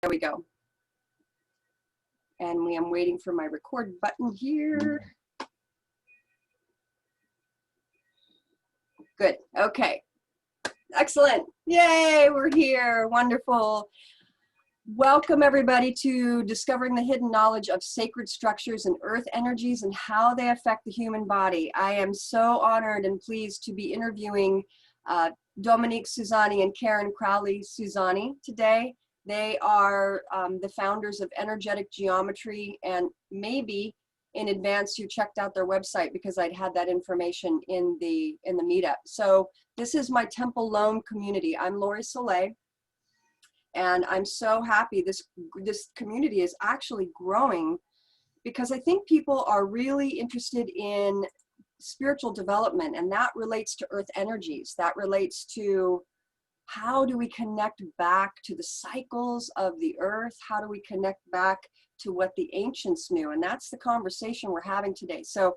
There we go. And I'm waiting for my record button here. Good. Okay. Excellent. Yay, we're here. Wonderful. Welcome everybody to Discovering the Hidden Knowledge of Sacred Structures and Earth Energies and How They Affect the Human Body. I am so honored and pleased to be interviewing Dominique, Susani, and Karen Crowley Susani today. They are the founders of Energetic Geometry, and maybe in advance you checked out their website because I'd had that information in the meetup. So this is my Temple Loan community. I'm Lori Soleil, and I'm so happy this community is actually growing because I think people are really interested in spiritual development, and that relates to earth energies. That relates to how do we connect back to the cycles of the earth? How do we connect back to what the ancients knew? And that's the conversation we're having today. So,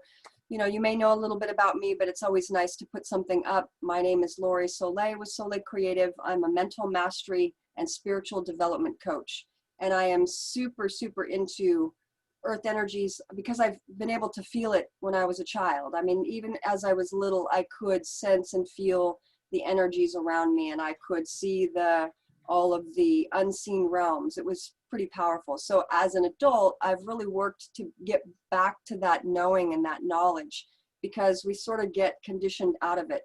you know, you may know a little bit about me, but it's always nice to put something up. My name is Lori Soleil with Soleil Creative. I'm a mental mastery and spiritual development coach. And I am super, super into earth energies because I've been able to feel it when I was a child. I mean, even as I was little, I could sense and feel the energies around me, and I could see all of the unseen realms. It was pretty powerful. So as an adult, I've really worked to get back to that knowing and that knowledge, because we sort of get conditioned out of it.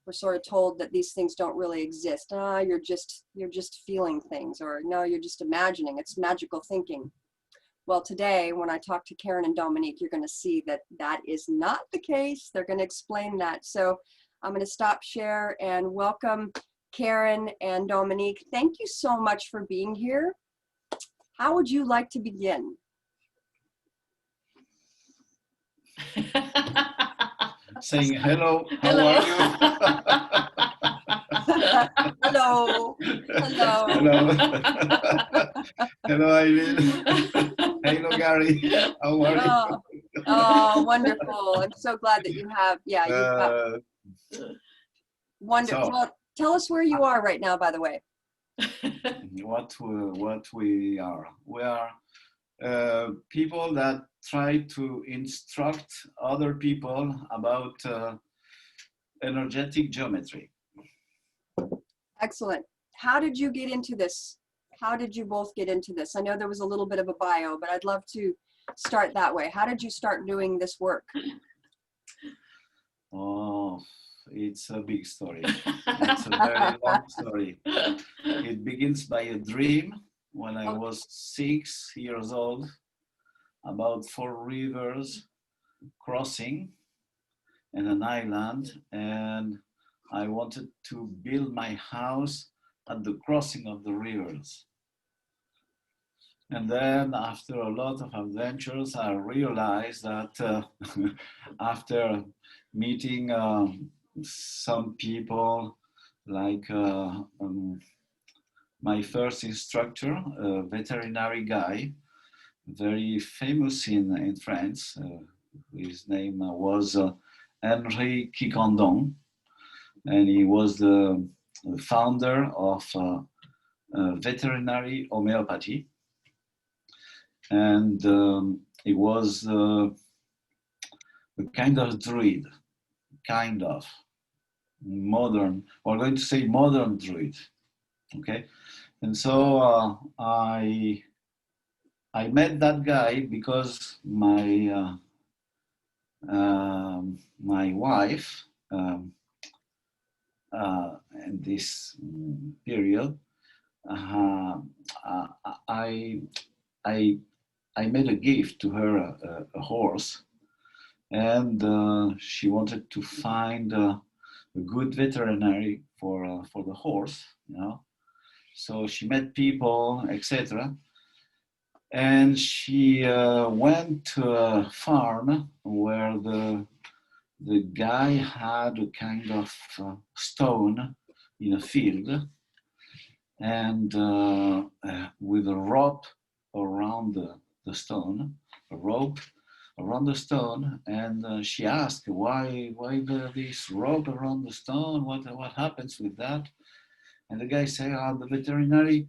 We're sort of told that these things don't really exist. You're just feeling things, or no, you're just imagining. It's magical thinking. Well, today, when I talk to Karen and Dominique, you're going to see that that is not the case. They're going to explain that. So I'm going to stop share and welcome Karen and Dominique. Thank you so much for being here. How would you like to begin? Saying hello, how are you? Hello. Hello. Hello. Hello, Eileen. Hello, Gary. How are you? Oh, wonderful. I'm so glad that you have, yeah, you've got wonderful. Well, tell us where you are right now, by the way. What we are. We are people that try to instruct other people about energetic geometry. Excellent. How did you get into this? How did you both get into this? I know there was a little bit of a bio, but I'd love to start that way. How did you start doing this work? Oh, it's a big story. It's a very long story. It begins by a dream when I was 6 years old, about 4 rivers crossing in an island, and I wanted to build my house at the crossing of the rivers. And then after a lot of adventures, I realized that after meeting some people, like my first instructor, a veterinary guy, very famous in France. His name was Henri Quiquendone, and he was the founder of veterinary homeopathy. And he was a kind of druid, kind of modern, we're going to say modern druid, okay? And so I met that guy because my wife in this period, I made a gift to her, a horse, and she wanted to find a good veterinary for the horse, you know. So she met people, etc. And she went to a farm where the guy had a kind of stone in a field, and with a rope around the stone, a rope around the stone, and she asked, why this rope around the stone? What happens with that? And the guy said, the veterinary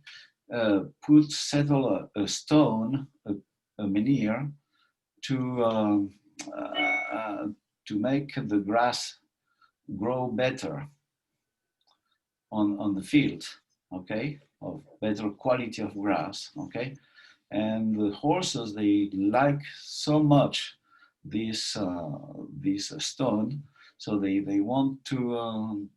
settle a stone, a menhir, to make the grass grow better on the field, okay, of better quality of grass, okay. And the horses, they like so much this stone, so they want to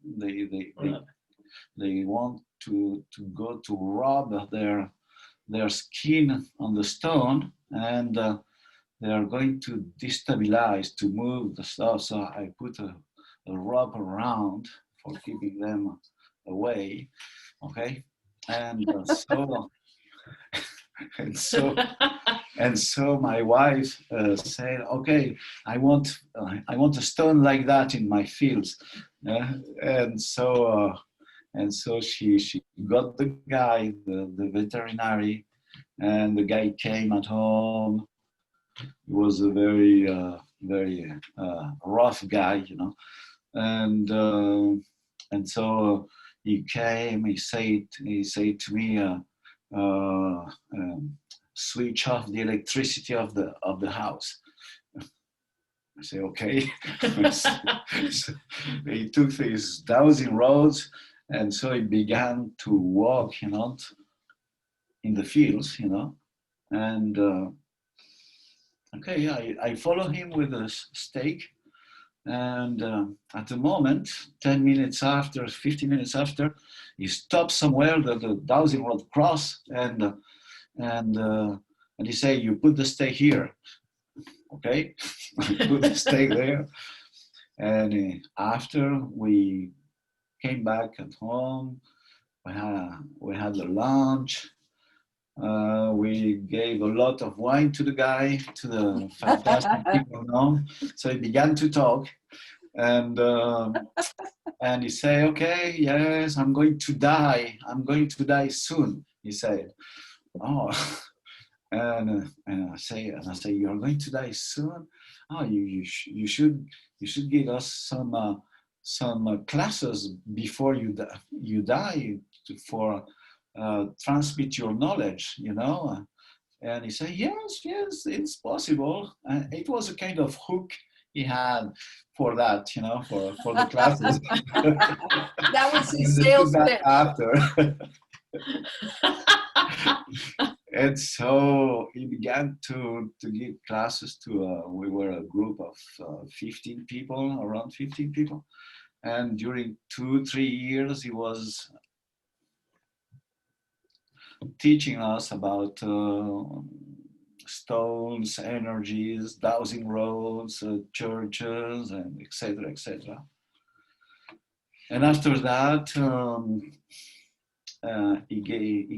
they want to go to rub their skin on the stone, and they are going to destabilize, to move the stuff. So I put a rub around for keeping them away, okay. And so and so and so my wife said, okay, I want a stone like that in my fields. And so she got the guy, the veterinary, and the guy came at home. He was a very rough guy, you know. And so he came. He said to me, switch off the electricity of the house. I say, okay. So he took his dowsing rods, and so he began to walk, you know, in the fields, you know. And okay, I follow him with a stake. And at the moment, 10 minutes after, 15 minutes after, he stops somewhere, the dowsing rod cross, and he say, you put the stake here. Okay, I put the stake there. And after we came back at home, we had a lunch. We gave a lot of wine to the guy, to the fantastic people now. So he began to talk, and he said, okay, yes, I'm going to die. I'm going to die soon, he said. Oh, and I say, you're going to die soon? Oh, you should give us some classes before you die for transmit your knowledge, you know. And he said, yes, it's possible. And it was a kind of hook he had for that, you know, for the classes. That was his sales pitch. After. And so he began to give classes to, we were a group of 15 people, around 15 people. And during 2-3 years, he was teaching us about stones, energies, dowsing roads, churches, and etc., etc. And after that, he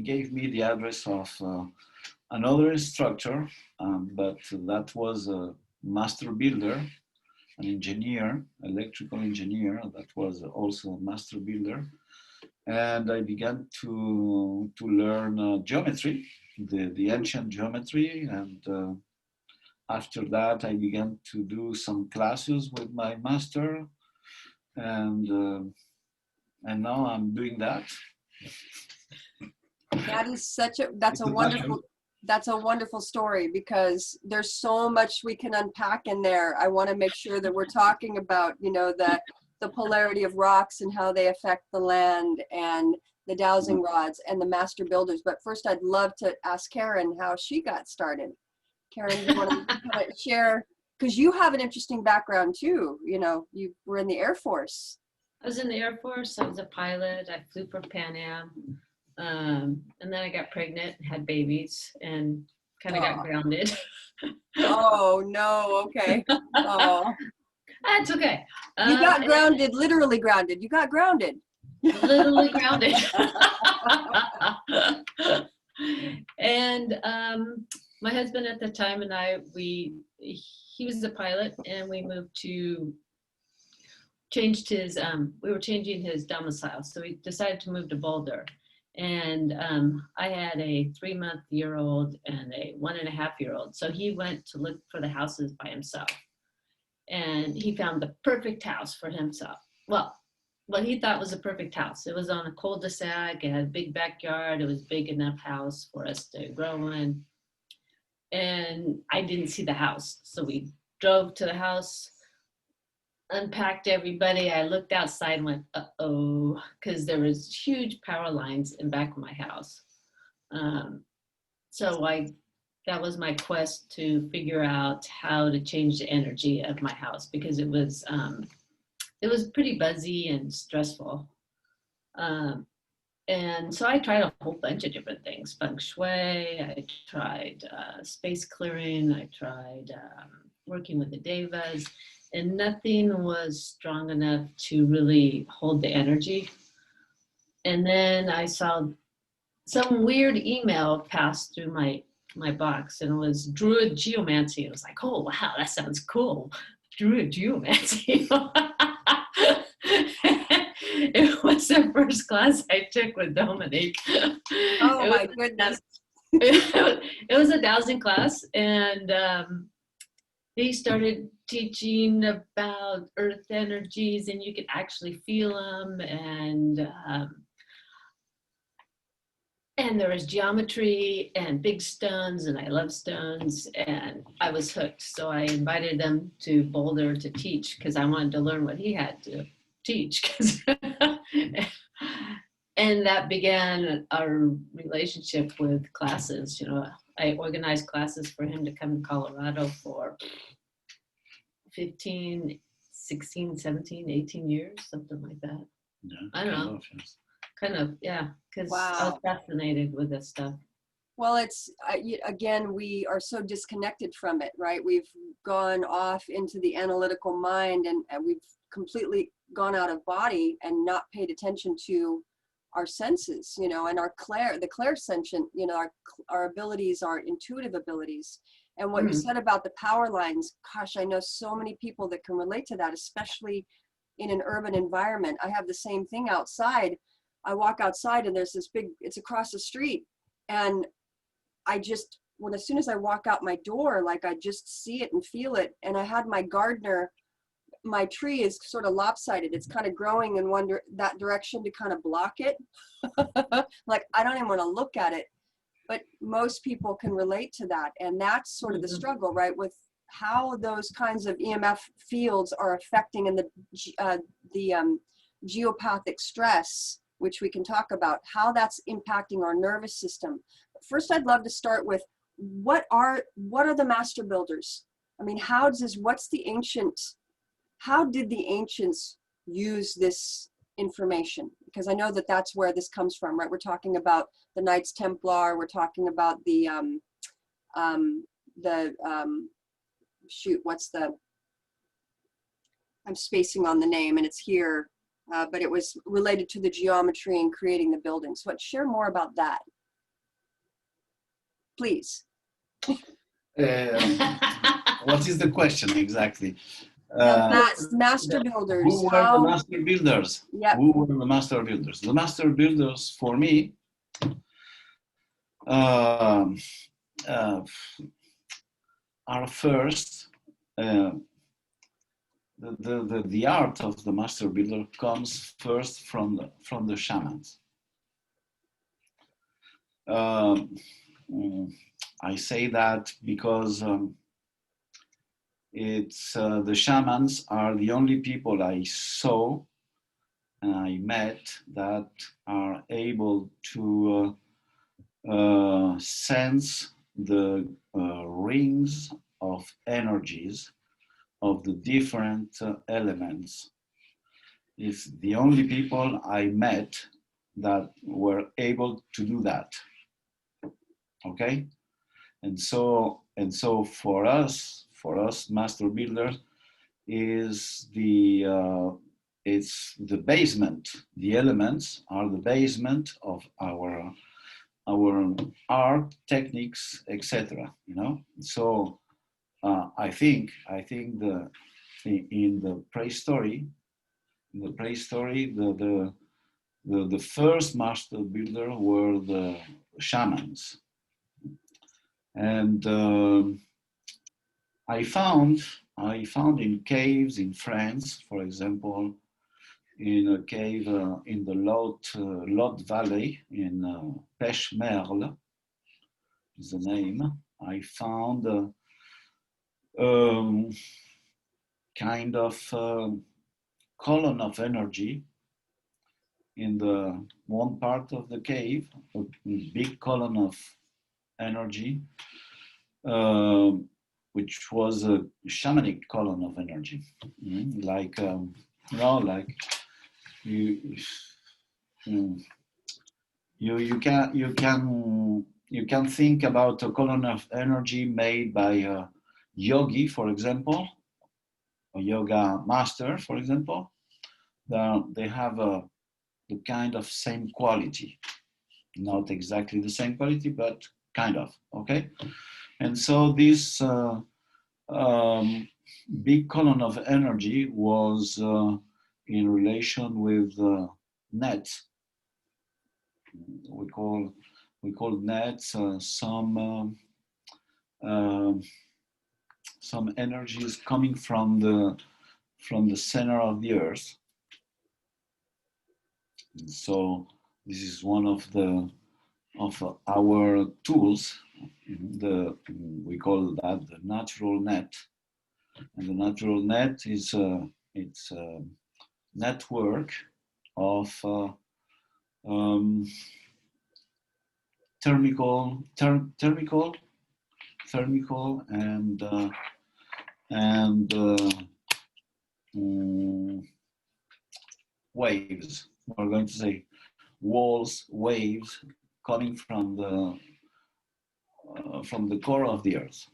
gave me the address of another instructor, but that was a master builder, an engineer, electrical engineer, that was also a master builder. And I began to learn geometry, the ancient geometry. And after that, I began to do some classes with my master. And now I'm doing that. That is that's a wonderful story, because there's so much we can unpack in there. I want to make sure that we're talking about, you know, the polarity of rocks and how they affect the land, and the dowsing rods and the master builders. But first, I'd love to ask Karen how she got started. Karen, you want to kind of share, because you have an interesting background too. You know, you were in the Air Force. I was in the Air Force. I was a pilot. I flew for Pan Am. And then I got pregnant, had babies, and kind of got grounded. Oh, no. Okay. Oh. That's okay. You got grounded, literally grounded. You got grounded. Literally grounded. And my husband at the time and I, he was a pilot, and we moved to, changed his, we were changing his domicile. So we decided to move to Boulder. And I had a 3-month-old and a 1.5-year-old. So he went to look for the houses by himself. And he found the perfect house for himself. Well, what he thought was a perfect house. It was on a cul-de-sac. It had a big backyard. It was big enough house for us to grow in. And I didn't see the house. So we drove to the house, unpacked everybody. I looked outside and went, uh-oh, because there was huge power lines in back of my house. So that was my quest to figure out how to change the energy of my house, because it was pretty buzzy and stressful. And so I tried a whole bunch of different things. Feng Shui, I tried space clearing, I tried working with the devas, and nothing was strong enough to really hold the energy. And then I saw some weird email pass through my box, and it was Druid Geomancy. I was like, oh, wow, that sounds cool. Druid Geomancy. It was the first class I took with Dominique. Oh my goodness. It was a 1,000 class, and he started teaching about earth energies, and you could actually feel them, and there was geometry and big stones, and I love stones, and I was hooked. So I invited them to Boulder to teach, because I wanted to learn what he had to teach. And that began our relationship with classes. You know, I organized classes for him to come to Colorado for 15, 16, 17, 18 years, something like that. Yeah, I don't know. Kind of, yeah, because I was fascinated with this stuff. Well, it's, again, we are so disconnected from it, right? We've gone off into the analytical mind, and we've completely gone out of body and not paid attention to our senses, you know, and the clairsentient, you know, our abilities, our intuitive abilities. And what you said about the power lines, gosh, I know so many people that can relate to that, especially in an urban environment. I have the same thing outside. I walk outside and there's this big, it's across the street. And as soon as I walk out my door, like I just see it and feel it. And I had my gardener, my tree is sort of lopsided. It's kind of growing in that direction to kind of block it. Like, I don't even want to look at it, but most people can relate to that. And that's sort of the struggle, right? With how those kinds of EMF fields are affecting, and the geopathic stress, which we can talk about, how that's impacting our nervous system. First, I'd love to start with what are the master builders? I mean, how did the ancients use this information? Because I know that that's where this comes from, right? We're talking about the Knights Templar. We're talking about I'm spacing on the name, and it's here, but it was related to the geometry and creating the buildings. So let's share more about that, please. What is the question exactly? Master builders. Who were the master builders? Yep. Who were the master builders? The master builders, for me, are first. The art of the master builder comes first from the shamans. I say that because the shamans are the only people I saw and I met that are able to sense the rings of energies of the different elements. It's the only people I met that were able to do that. Okay, and so for us master builders is it's the basement. The elements are the basement of our art techniques, etc. You know, so I think in the prehistory, the first master builder were the shamans. And I found in caves in France, for example, in a cave in the Lot Valley in Pêche-Merle is the name. I found kind of column of energy in the one part of the cave, a big column of energy, which was a shamanic column of energy, like like you you can think about a column of energy made by a yogi, for example, a yoga master, for example. They have the kind of same quality, not exactly the same quality, but kind of, okay? And so this big column of energy was in relation with nets. We call nets some energies coming from the center of the earth. And so this is one of our tools. We call that the natural net, and the natural net is it's a network of thermical and waves. We're going to say waves coming from the core of the earth.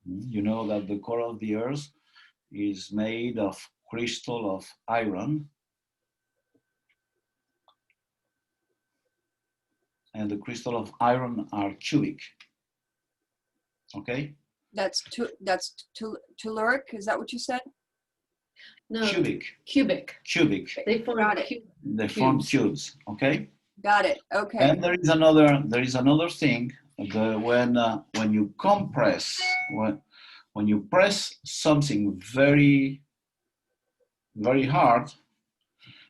You know that the core of the earth is made of crystal of iron, and the crystal of iron are cubic. Okay. That's telluric. Is that what you said? No. Cubic. They form They form cubes. Okay. Got it. Okay. And there is another thing. When you compress, when you press something very, very hard,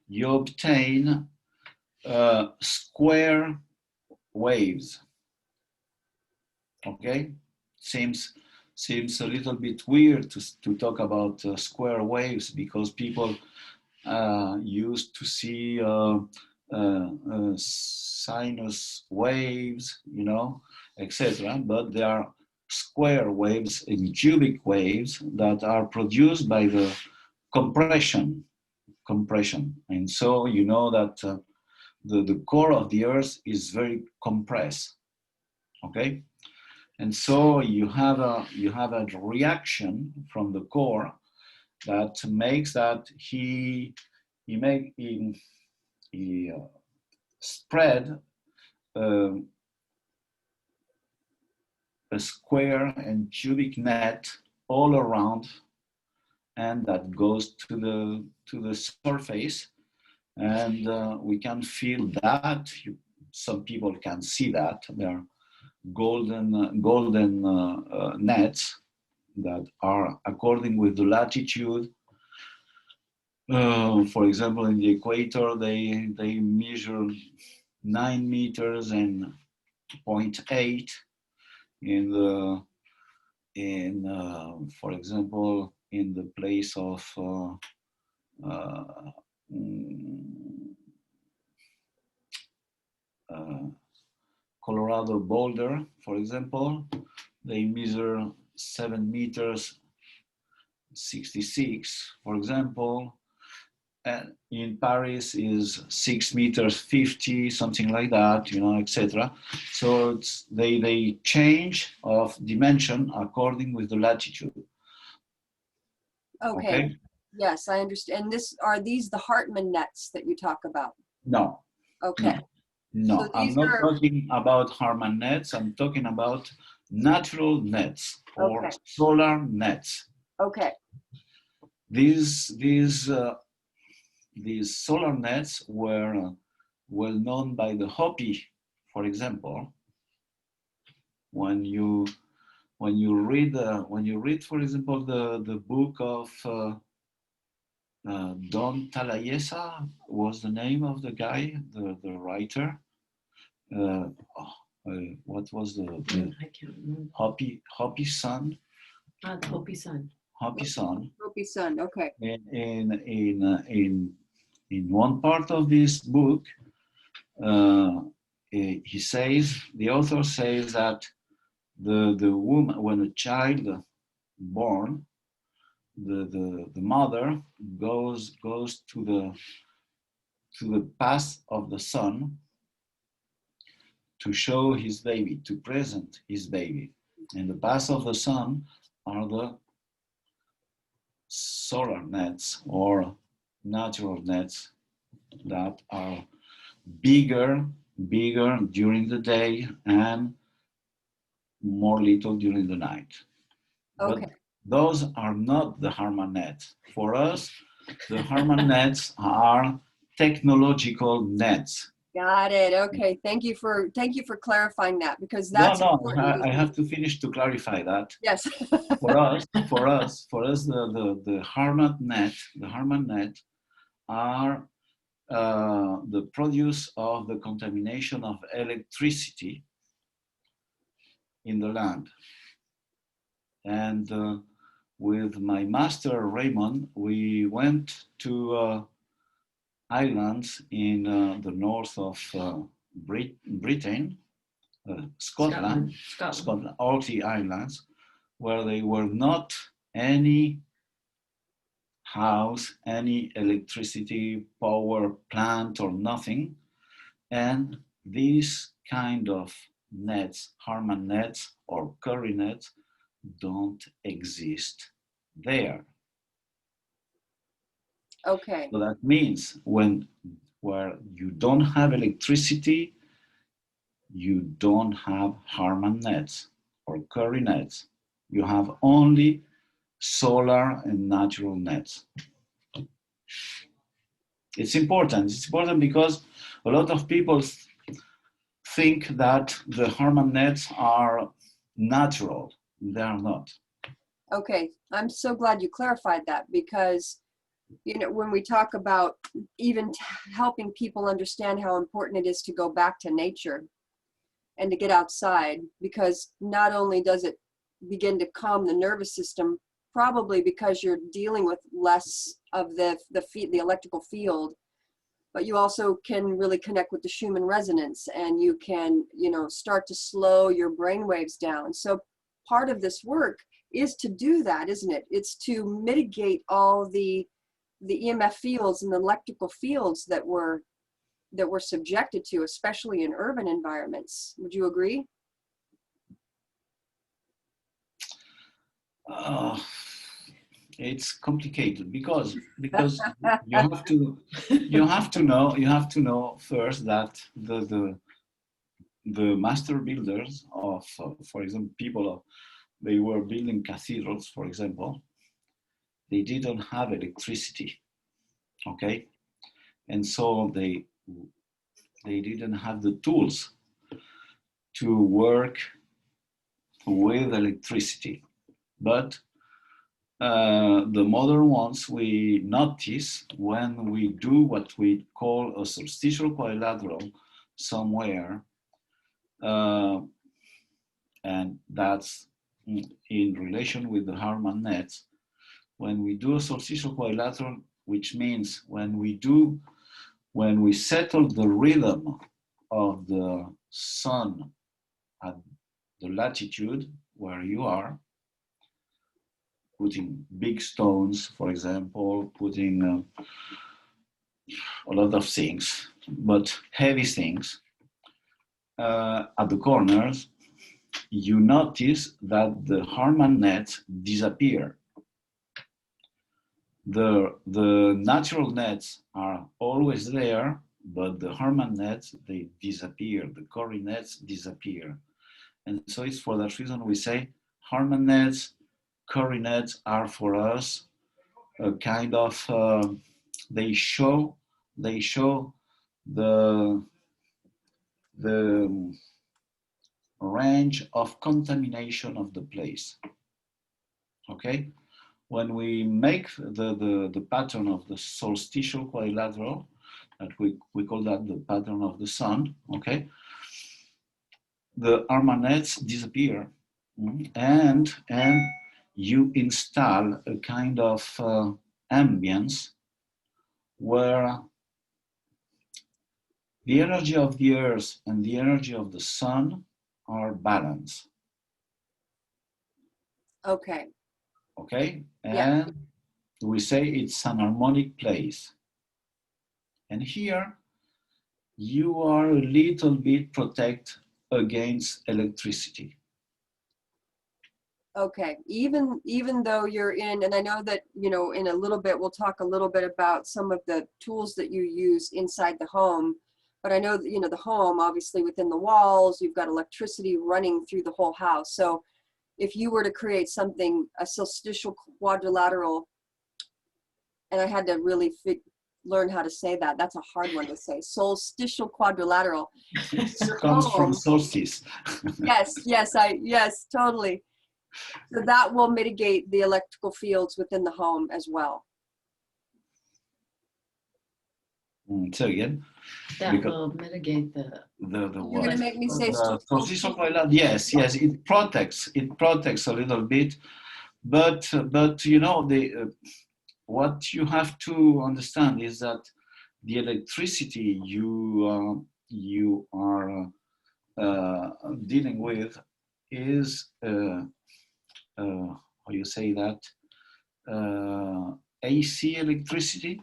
you obtain square waves. Okay, seems a little bit weird to talk about square waves, because people used to see sinus waves, etc. But there are square waves and cubic waves that are produced by the compression. And so you know that the core of the earth is very compressed. Okay. And so you have a reaction from the core that makes that he spread a square and cubic net all around, and that goes to the surface, and we can feel that. Some people can see that there are golden nets that are according with the latitude. For example, in the equator, they measure 9 meters and 0.8. For example, in the place of Colorado Boulder, for example, they measure 7 meters 66, for example, and in Paris is 6 meters 50, something like that, etc. So they change of dimension according with the latitude. Okay. Yes, I understand. And are these the Hartmann nets that you talk about? No. Okay. No, so I'm not talking about Hartmann nets. I'm talking about natural nets or solar nets. Okay. These solar nets were well known by the Hopi, for example. When you read, for example, the book of Don Talayesa was the name of the guy, the writer. What was the I can't remember. Hopi Sun? The Hopi Sun. Hopi Sun. Hopi Sun, okay. In one part of this book, he says, the author says that the woman, when a child born, the mother goes to the path of the sun to show his baby, to present his baby. And the path of the sun are the solar nets or natural nets that are bigger during the day and more little during the night. Okay. But those are not the Hartmann nets. For us, the Hartmann nets are technological nets. Got it. Okay. Thank you for clarifying that, because No, that's important. I have to finish to clarify that. Yes. For us, the Hartmann net are the produce of the contamination of electricity in the land. And with my master Raymond, we went to islands in the north of Britain, Scotland, Orkney Islands, where there were not any house, any electricity power plant or nothing. And these kind of nets, Hartmann nets or Curry nets, don't exist there. Okay. So that means where you don't have electricity, you don't have Hartmann nets or Curry nets. You have only solar and natural nets. It's important. It's important because a lot of people think that the Hartmann nets are natural. They are not. Okay. I'm so glad you clarified that, because when we talk about even helping people understand how important it is to go back to nature and to get outside, because not only does it begin to calm the nervous system, probably because you're dealing with less of the electrical field, but you also can really connect with the Schumann resonance, and you can, start to slow your brain waves down. So part of this work is to do that, isn't it? It's to mitigate all the EMF fields and the electrical fields that we're subjected to, especially in urban environments. Would you agree? It's complicated because you have to know first that the master builders of, for example, people they were building cathedrals, for example. They didn't have electricity, okay, and so they didn't have the tools to work with electricity. But the modern ones, we notice when we do what we call a solsticial quadrilateral somewhere, and that's in relation with the Hartmann nets. When we do a solsticial quadrilateral, which means when we settle the rhythm of the sun at the latitude where you are, putting big stones, for example, putting a lot of things, but heavy things at the corners, you notice that the Hartmann nets disappear. The natural nets are always there, but the Hartmann nets, they disappear. The Curry nets disappear. And so it's for that reason we say Hartmann nets, Curry nets are for us a kind of, they show the range of contamination of the place. Okay? when we make the pattern of the solstitial quadrilateral, that we call that the pattern of the sun, okay, the harmonize disappear, and you install a kind of ambience where the energy of the earth and the energy of the sun are balanced. Okay. Okay, Yeah. and we say it's an harmonic place. And here you are a little bit protected against electricity. Okay. Even though you're in, and I know that, you know, in a little bit, we'll talk a little bit about some of the tools that you use inside the home. But I know that, you know, the home, obviously within the walls, you've got electricity running through the whole house. So if you were to create something, a solstitial quadrilateral, and I had to really learn how to say that. That's a hard one to say. Solstitial quadrilateral. It comes from solstice. Yes, totally. So that will mitigate the electrical fields within the home as well. So again, That will mitigate the You're going to make me say solstitial quadrilateral. Yes, it protects a little bit, but you know, what you have to understand is that the electricity you are dealing with is how you say that, AC electricity,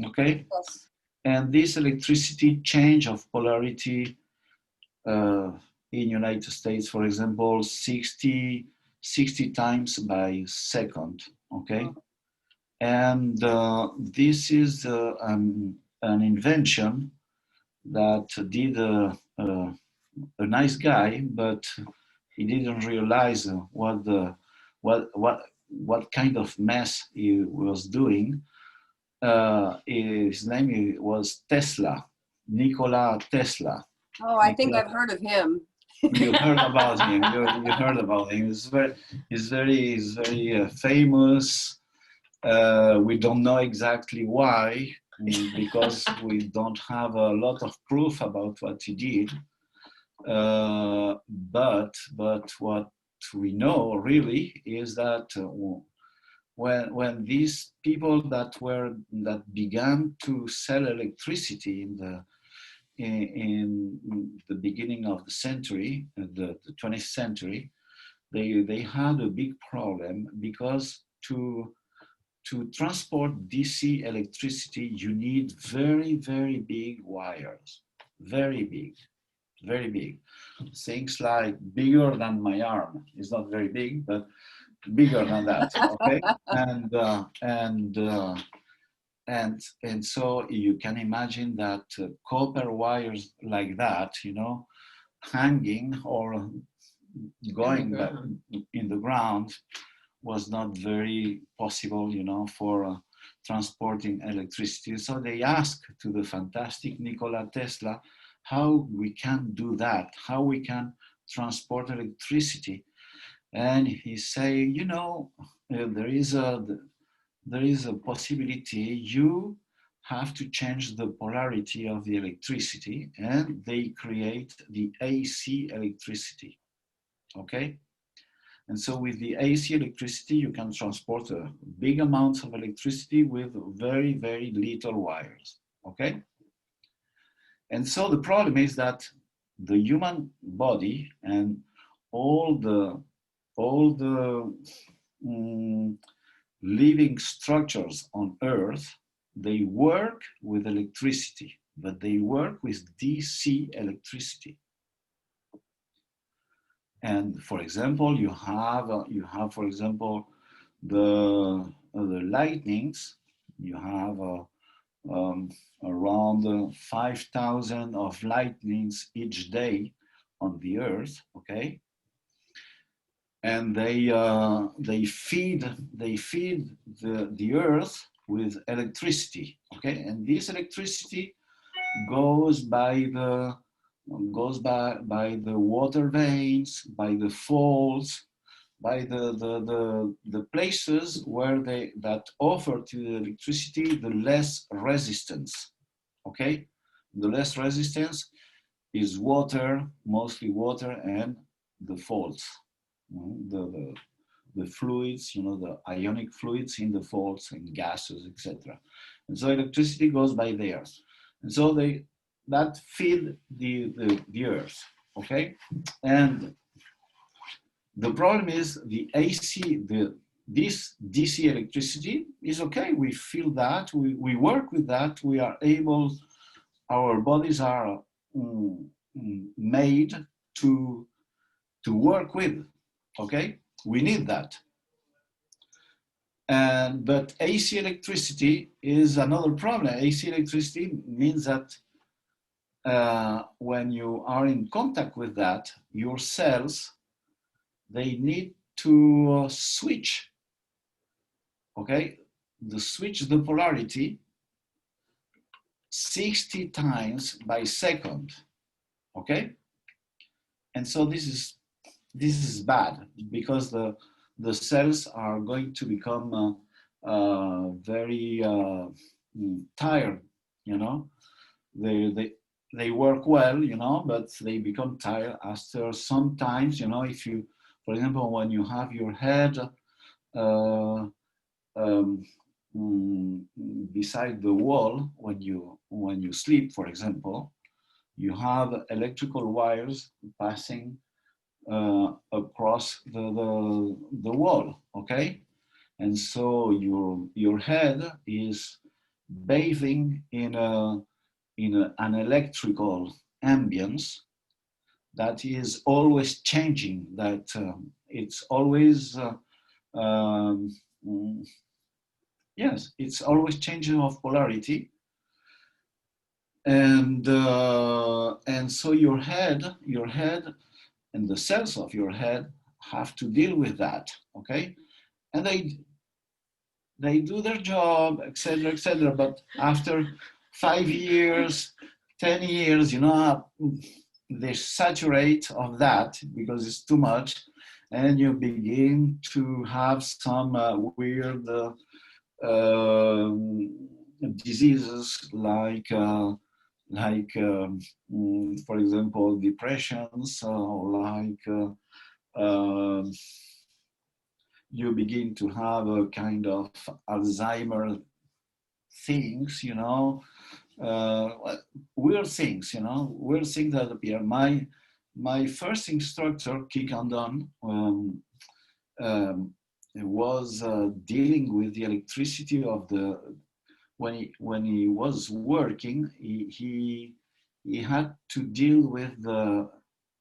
okay? Yes. And this electricity change of polarity in United States, for example, 60 times by second, okay? And this is an invention that did a nice guy, but he didn't realize what kind of mess he was doing. His name was Tesla, Nikola Tesla. Oh, I think I've heard of him. You heard about him. You heard about him. He's very famous. We don't know exactly why, because we don't have a lot of proof about what he did. But what we know really is that when these people that began to sell electricity in the beginning of the century, the 20th century, they had a big problem, because to transport DC electricity, you need very, very big wires, very big. Things like bigger than my arm. It's not very big, but bigger than that. Okay, and so you can imagine that copper wires like that, you know, hanging or going back in the ground, was not very possible, you know, for transporting electricity. So they asked to the fantastic Nikola Tesla how we can do that, how we can transport electricity. And he say, you know, there is a possibility. You have to change the polarity of the electricity, and they create the AC electricity. Okay. And so with the AC electricity, you can transport big amounts of electricity with very, very little wires, okay? And so the problem is that the human body and all the living structures on Earth, they work with electricity, but they work with DC electricity. And for example, you have for example the lightnings. You have around 5,000 of lightnings each day on the Earth. Okay, and they feed the Earth with electricity. Okay, and this electricity goes by the water veins, by the falls, by the places where that offer to the electricity the less resistance. Okay, the less resistance is water, mostly water, and the faults, the fluids, the ionic fluids in the faults and gases, etc. And so electricity goes by there, and so that feed the earth. Okay, and the problem is the AC, this DC electricity is okay. We feel that, we work with that, we are able, our bodies are made to work with, okay? We need that. But AC electricity is another problem. AC electricity means that when you are in contact with that, your cells, they need to switch, okay? Switch the polarity 60 times by second, okay? And so this is bad, because the cells are going to become very tired, They work well, but they become tired after some times, if you, for example, when you have your head beside the wall, when you sleep, for example, you have electrical wires passing across the wall, okay? And so your head is bathing in an electrical ambience that is always changing, that it's always yes, it's always changing of polarity. And so your head and the cells of your head have to deal with that, okay? And they do their job, etc., etc. But after 5 years, 10 years, they saturate of that because it's too much, and you begin to have some weird diseases like for example, depressions, you begin to have a kind of Alzheimer things, weird things, weird things that appear. My first instructor, Kikandon, was dealing with the electricity of when he was working, he had to deal with the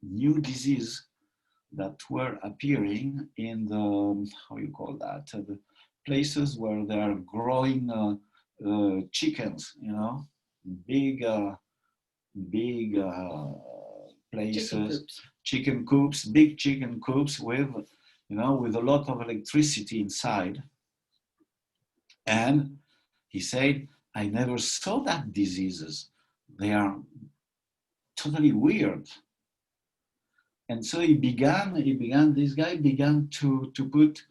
new disease that were appearing in the, how you call that, the places where they are growing chickens, big places, chicken coops, big chicken coops with, with a lot of electricity inside. And he said, I never saw that diseases. They are totally weird. And so this guy began to put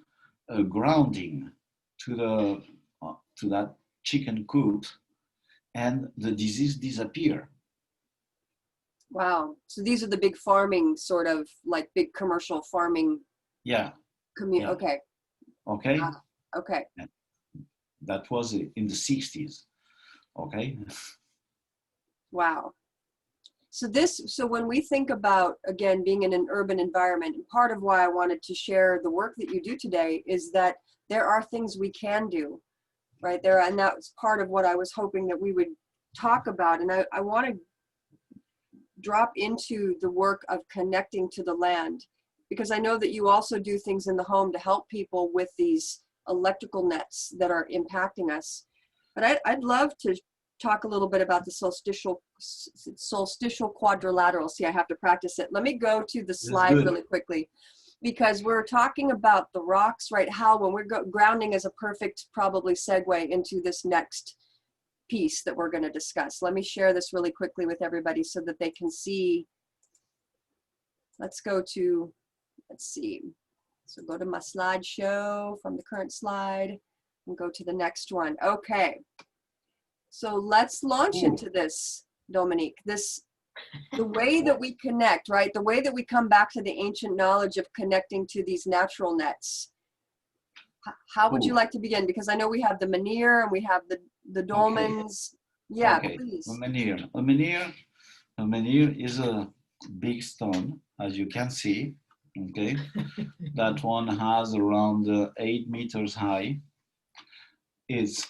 grounding to that chicken coop, and the disease disappeared. Wow. So these are the big farming, sort of like big commercial farming. Yeah. Yeah. Okay. Okay. Okay. That was in the 60s. Okay. Wow. So when we think about, again, being in an urban environment, and part of why I wanted to share the work that you do today is that there are things we can do right there. And that was part of what I was hoping that we would talk about. And I want to drop into the work of connecting to the land, because I know that you also do things in the home to help people with these electrical nets that are impacting us. But I'd love to talk a little bit about the solsticial quadrilaterals. See, I have to practice it. Let me go to the slide really quickly, because we're talking about the rocks, right? How when we're grounding is a perfect probably segue into this next piece that we're going to discuss. Let me share this really quickly with everybody so that they can see. Let's go to, let's see. So go to my slideshow from the current slide and go to the next one. Okay. So let's launch into this, Dominique. The way that we connect, right? The way that we come back to the ancient knowledge of connecting to these natural nets. How would you like to begin? Because I know we have the menhir and we have the dolmens. Okay. Yeah, okay. please. A menhir is a big stone, as you can see. Okay, that one has around 8 meters high. It's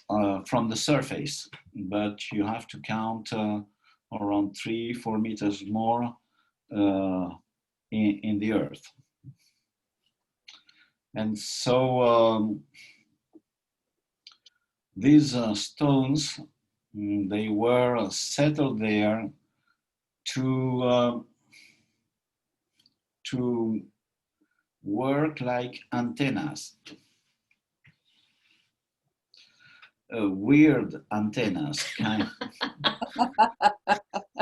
from the surface, but you have to count around 3-4 meters more in the earth. And so these stones, they were settled there to work like antennas. Weird antennas, kind of.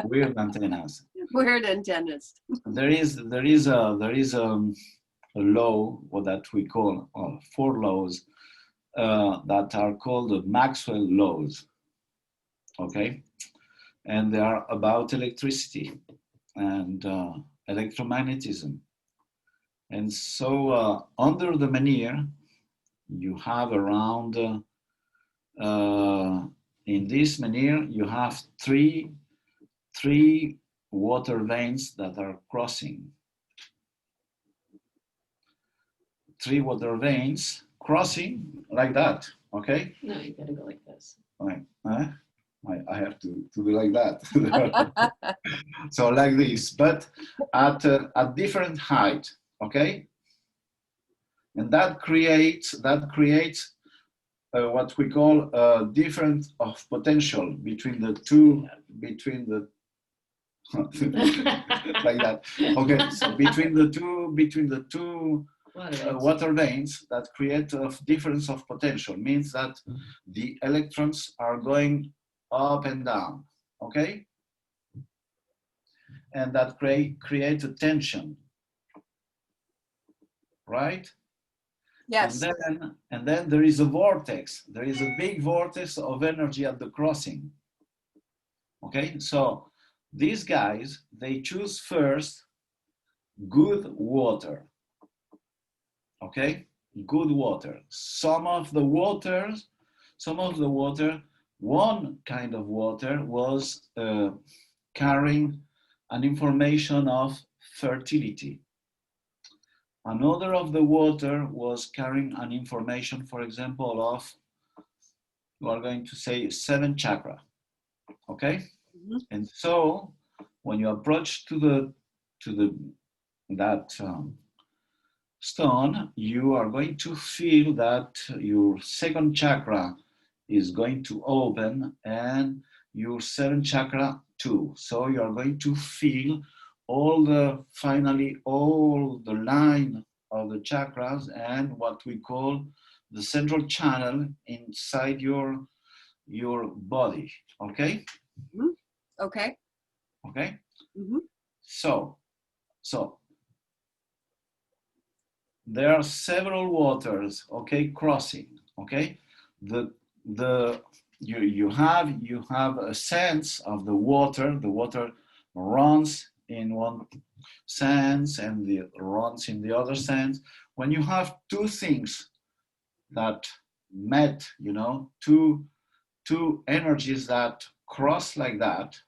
Weird antennas. Weird antennas. There is a law, what that we call 4 laws that are called the Maxwell laws. Okay, and they are about electricity and electromagnetism. And so under the menhir, you have around in this menhir, you have three water veins that are crossing. 3 water veins crossing like that, okay? No, you gotta go like this. Right. I have to do like that. So like this, but at a different height, okay? And that creates what we call a difference of potential between the two, like that. Okay, so between the two water veins that create a difference of potential, means that the electrons are going up and down, okay? And that create a tension, right? Yes. And then there is a vortex. There is a big vortex of energy at the crossing. Okay, so these guys, they choose first good water. Okay, good water. Some of the water, one kind of water was carrying an information of fertility. Another of the water was carrying an information, for example, of, we are going to say 7 chakra, okay? Mm-hmm. And so when you approach to that stone, you are going to feel that your 2nd chakra is going to open and your 7th chakra too. So you are going to feel all the line of the chakras and what we call the central channel inside your body. Okay? Mm-hmm. Okay. Okay? Mm-hmm. So there are several waters, okay, crossing. Okay? You have a sense of the water. The water runs in one sense and runs in the other sense. When you have 2 things that met, two energies that cross like that,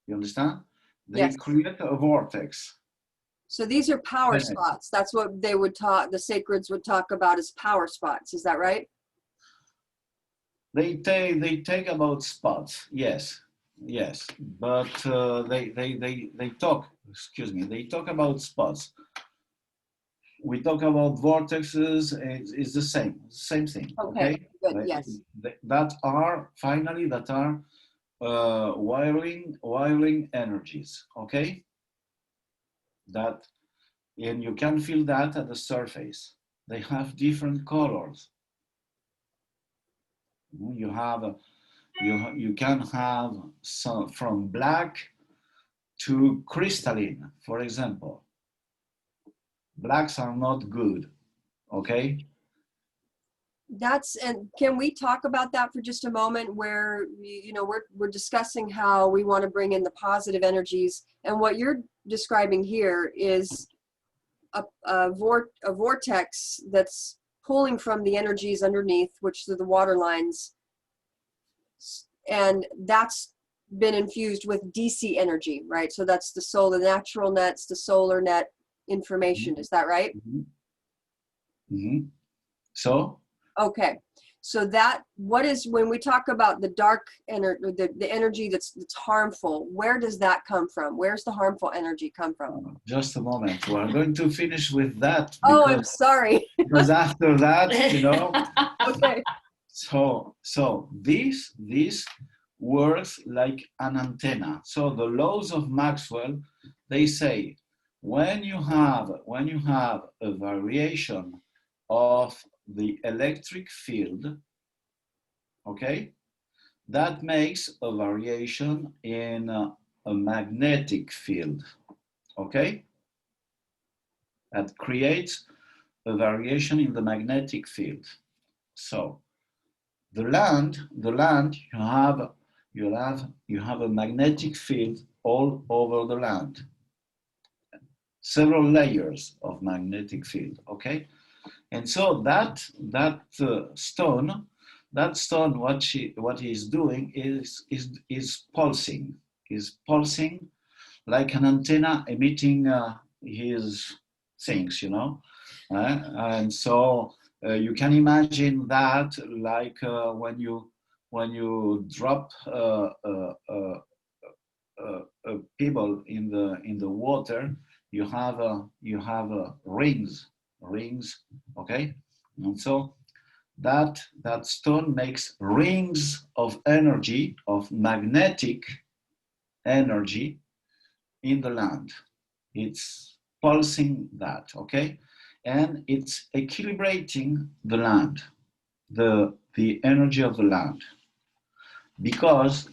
you understand? They create a vortex. So these are power spots. That's what they would talk, the sacreds would talk about as power spots. Is that right? They take about spots, yes, but they talk. Excuse me. They talk about spots. We talk about vortexes. It's the same thing. Okay. Good. Yes. That are wiring energies. Okay. And you can feel that at the surface. They have different colors. You can have some from black to crystalline, for example. Blacks are not good. Okay. And can we talk about that for just a moment, where we're discussing how we want to bring in the positive energies, and what you're describing here is a vortex that's pulling from the energies underneath, which are the water lines, and that's been infused with DC energy, right? So that's the natural nets, the solar net information. Is that right? Mm-hmm. Mm-hmm. So? Okay. So when we talk about the dark energy, the energy that's harmful, where does that come from? Where's the harmful energy come from? Just a moment. We're going to finish with that. Oh, I'm sorry. Because after that, Okay. So this works like an antenna. So the laws of Maxwell, they say when you have a variation of the electric field, okay, that makes a variation in a magnetic field, okay? That creates a variation in the magnetic field. So the land, you have a magnetic field all over the land. Several layers of magnetic field, okay? And so that stone, what he's doing is pulsing like an antenna emitting his things, and so you can imagine that like when you drop a pebble in the water, you have rings, okay, and so that stone makes rings of energy, of magnetic energy in the land. It's pulsing that, okay, and it's equilibrating the land, the energy of the land, because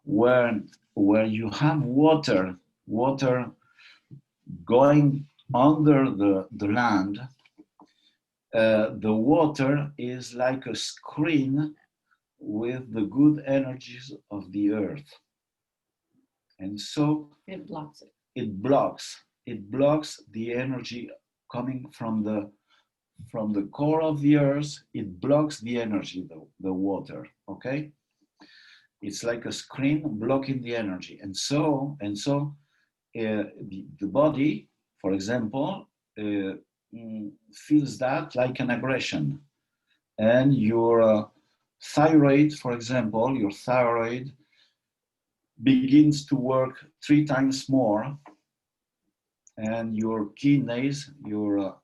where you have water going under the land, the water is like a screen with the good energies of the earth, and so it blocks it. It blocks the energy coming from the core of the earth. It blocks the energy, the water, okay? It's like a screen blocking the energy. And so the body, for example, feels that like an aggression. And your thyroid, for example, your thyroid begins to work 3 times more, and your kidneys, your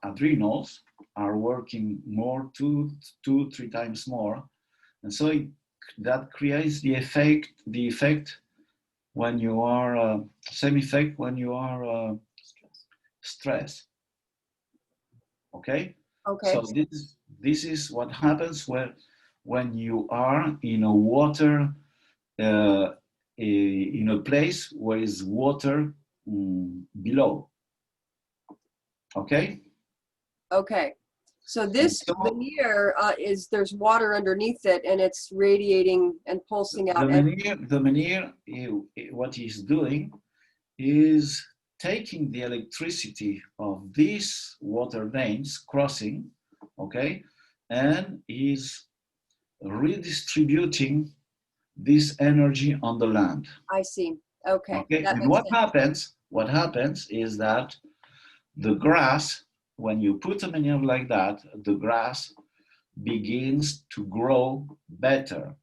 adrenals are working more, 3 times more, and so that creates the effect when you are same effect when you are stressed. Okay. Okay. So this is what happens when you are in a water. In a place where is water below. Okay? Okay. So this veneer there's water underneath it, and it's radiating and pulsing out. The veneer, what he's doing is taking the electricity of these water veins crossing, okay, and is redistributing this energy on the land. I see. Okay. And what happens is that the grass, when you put a manure like that, the grass begins to grow better.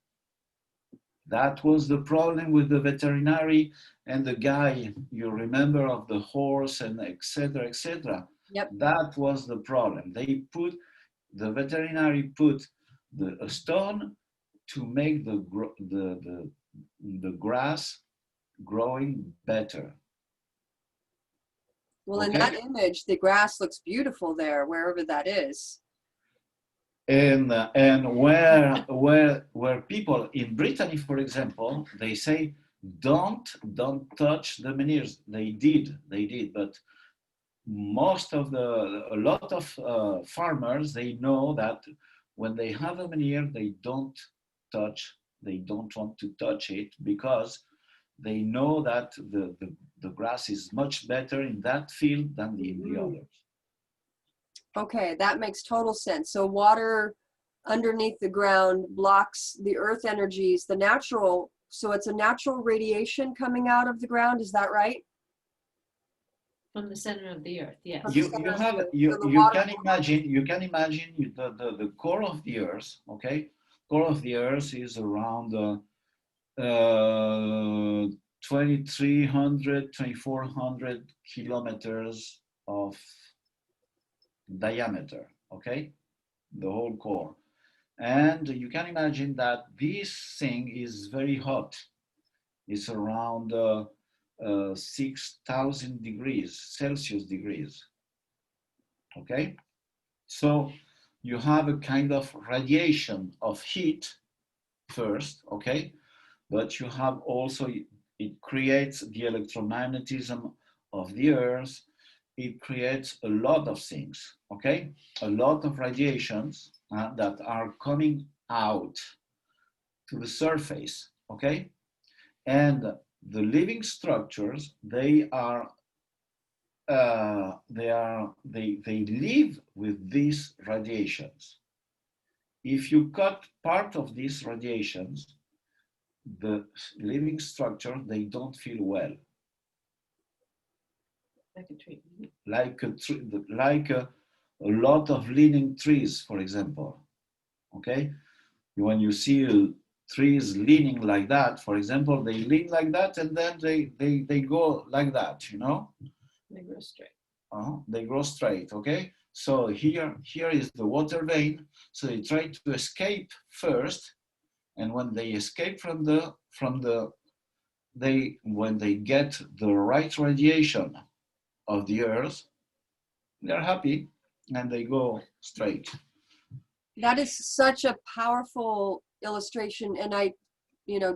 That was the problem with the veterinary and the guy, you remember, of the horse and etc. Yep. That was the problem. The veterinary put a stone to make the grass growing better. Well, okay. In that image, the grass looks beautiful there, wherever that is. And where people in Brittany, for example, they say don't touch the manures. They did, but a lot of farmers, they know that when they have a manure, they don't want to touch it, because they know that the grass is much better in that field than in the others. Okay, that makes total sense. So water underneath the ground blocks the earth energies, the natural, so it's a natural radiation coming out of the ground, is that right? From the center of the earth, yes. You can imagine the core of the earth. Okay, core of the earth is around 2300 2400 kilometers of diameter. Okay, the whole core. And you can imagine that this thing is very hot. It's around 6,000 degrees Celsius degrees. Okay, so you have a kind of radiation of heat first. Okay, but you have also, it creates the electromagnetism of the earth. It creates a lot of things. Okay, a lot of radiations that are coming out to the surface. Okay, and the living structures, they live with these radiations. If you cut part of these radiations, the living structure, they don't feel well. Like a tree. Like a lot of leaning trees, for example. Okay, when you see trees leaning like that, for example, they lean like that, and then they go like that, you know. They grow straight. They grow straight. Okay, so here is the water vein. So they try to escape first, and when they escape when they get the right radiation of the earth, they're happy and they go straight. That is such a powerful illustration. And I,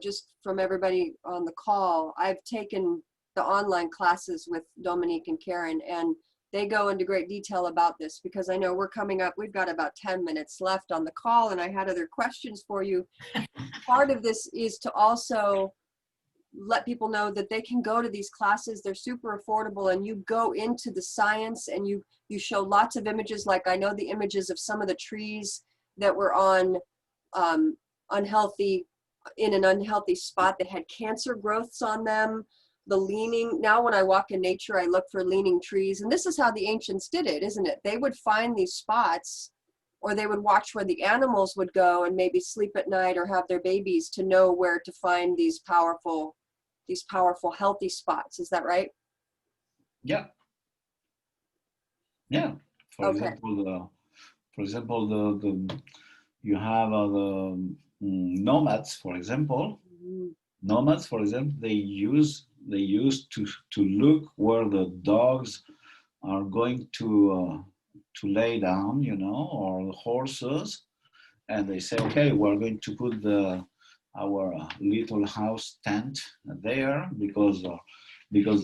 just from everybody on the call, I've taken the online classes with Dominique and Karen, and they go into great detail about this, because I know we're coming up, we've got about 10 minutes left on the call, and I had other questions for you. Part of this is to also let people know that they can go to these classes. They're super affordable, and you go into the science, and you show lots of images. Like, I know the images of some of the trees that were on in an unhealthy spot that had cancer growths on them. The leaning, now when I walk in nature, I look for leaning trees. And this is how the ancients did it, isn't it? They would find these spots, or they would watch where the animals would go and maybe sleep at night or have their babies, to know where to find these powerful healthy spots. Is that right? Yeah. For example, you have the nomads, for example. Nomads, for example, they use to look where the dogs are going to lay down, or the horses, and they say, okay, we're going to put our little house tent there, because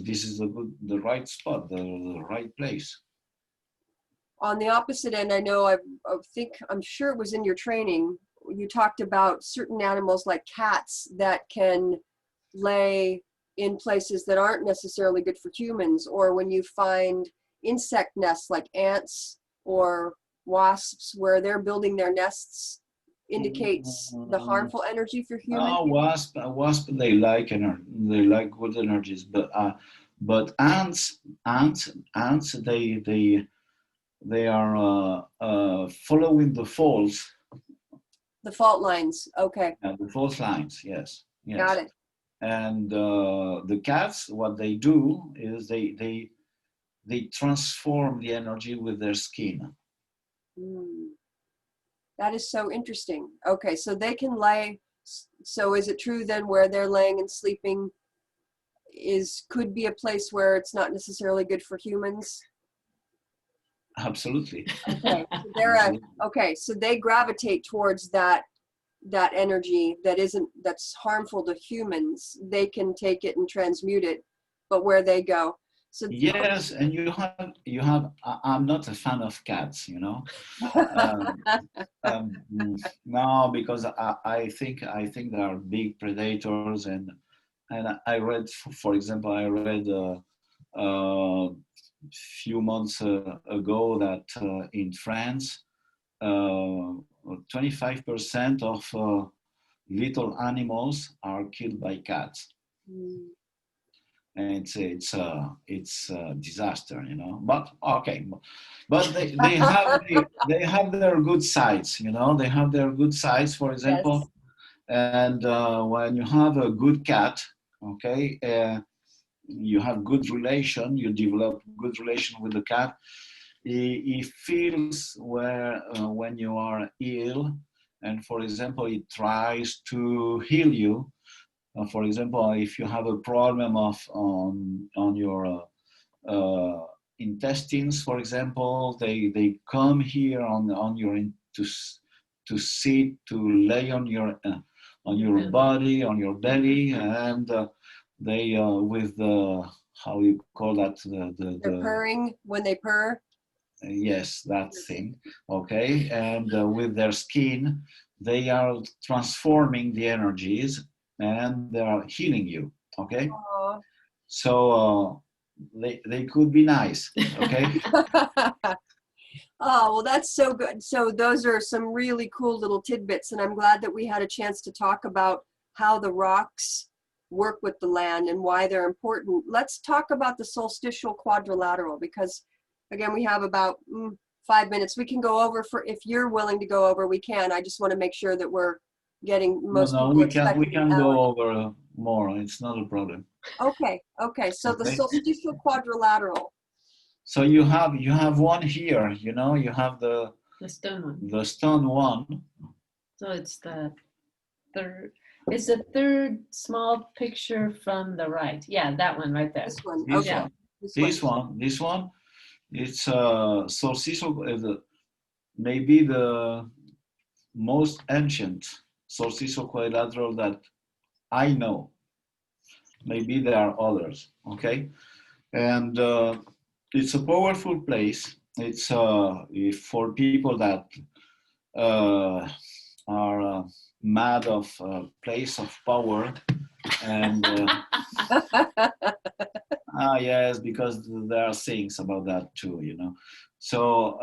this is the right spot, the right place. On the opposite end, I know, I'm sure it was in your training, you talked about certain animals like cats that can lay in places that aren't necessarily good for humans, or when you find insect nests like ants or wasps where they're building their nests, indicates the harmful energy for humans. Wasp, they like good energies, but ants, they are following the faults. The fault lines, okay. The fault lines, yes. Got it. And the cats, what they do is they transform the energy with their skin. That is so interesting. Okay, so they can lay. So is it true then, where they're laying and sleeping could be a place where it's not necessarily good for humans? Absolutely. Okay, so they gravitate towards that energy that's harmful to humans. They can take it and transmute it, but where they go. So Yes, and I'm not a fan of cats, you know. Um, no, because I think they are big predators, and I read, for example, I read few months ago that in France, 25% of little animals are killed by cats. mm, And it's a disaster, you know. But okay, but they have their good sides, you know. They have their good sides, for yes. example. And when you have a good cat, okay, you have good relation, you develop good relation with the cat. He feels where when you are ill, and for example, he tries to heal you. For example, if you have a problem of on your intestines, for example, they come here on your to sit, to lay on your body, on your belly, and they with the, how you call that, They're purring when they purr. yes, that thing, okay, and with their skin they are transforming the energies and they are healing you, okay. Aw. So they could be nice, okay. Oh, well, that's so good. So those are some really cool little tidbits, and I'm glad that we had a chance to talk about how the rocks work with the land and why they're important. Let's talk about the solstitial quadrilateral, because again, we have about 5 minutes. We can go over, for if you're willing to go over, we can. I just want to make sure that we're getting, No, most no, people we expecting an can hour. go over more. It's not a problem. Okay, okay. So the Okay. solstitial quadrilateral. So you have one here. You know, you have The stone one. the stone one. So it's the third. It's the third small picture from the right. Yeah, that one right there. This one. This Okay. one. This one. It's solstitial. Maybe the most ancient solstitial quadrilateral that I know. Maybe there are others. Okay, and it's a powerful place. It's if for people that uh, are mad of place of power, and yes, because there are things about that too, you know. So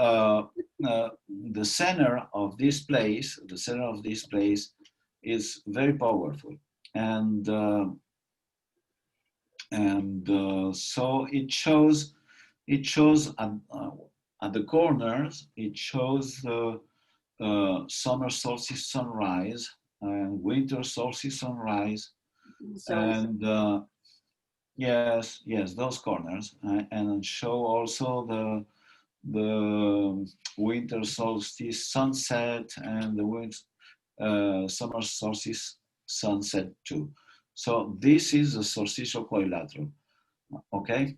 the center of this place, is very powerful, and so it shows at the corners. It shows the summer solstice sunrise and winter solstice sunrise, and yes, those corners, and show also the winter solstice sunset and the summer solstice sunset too. So this is a solstitial quadrilateral, okay?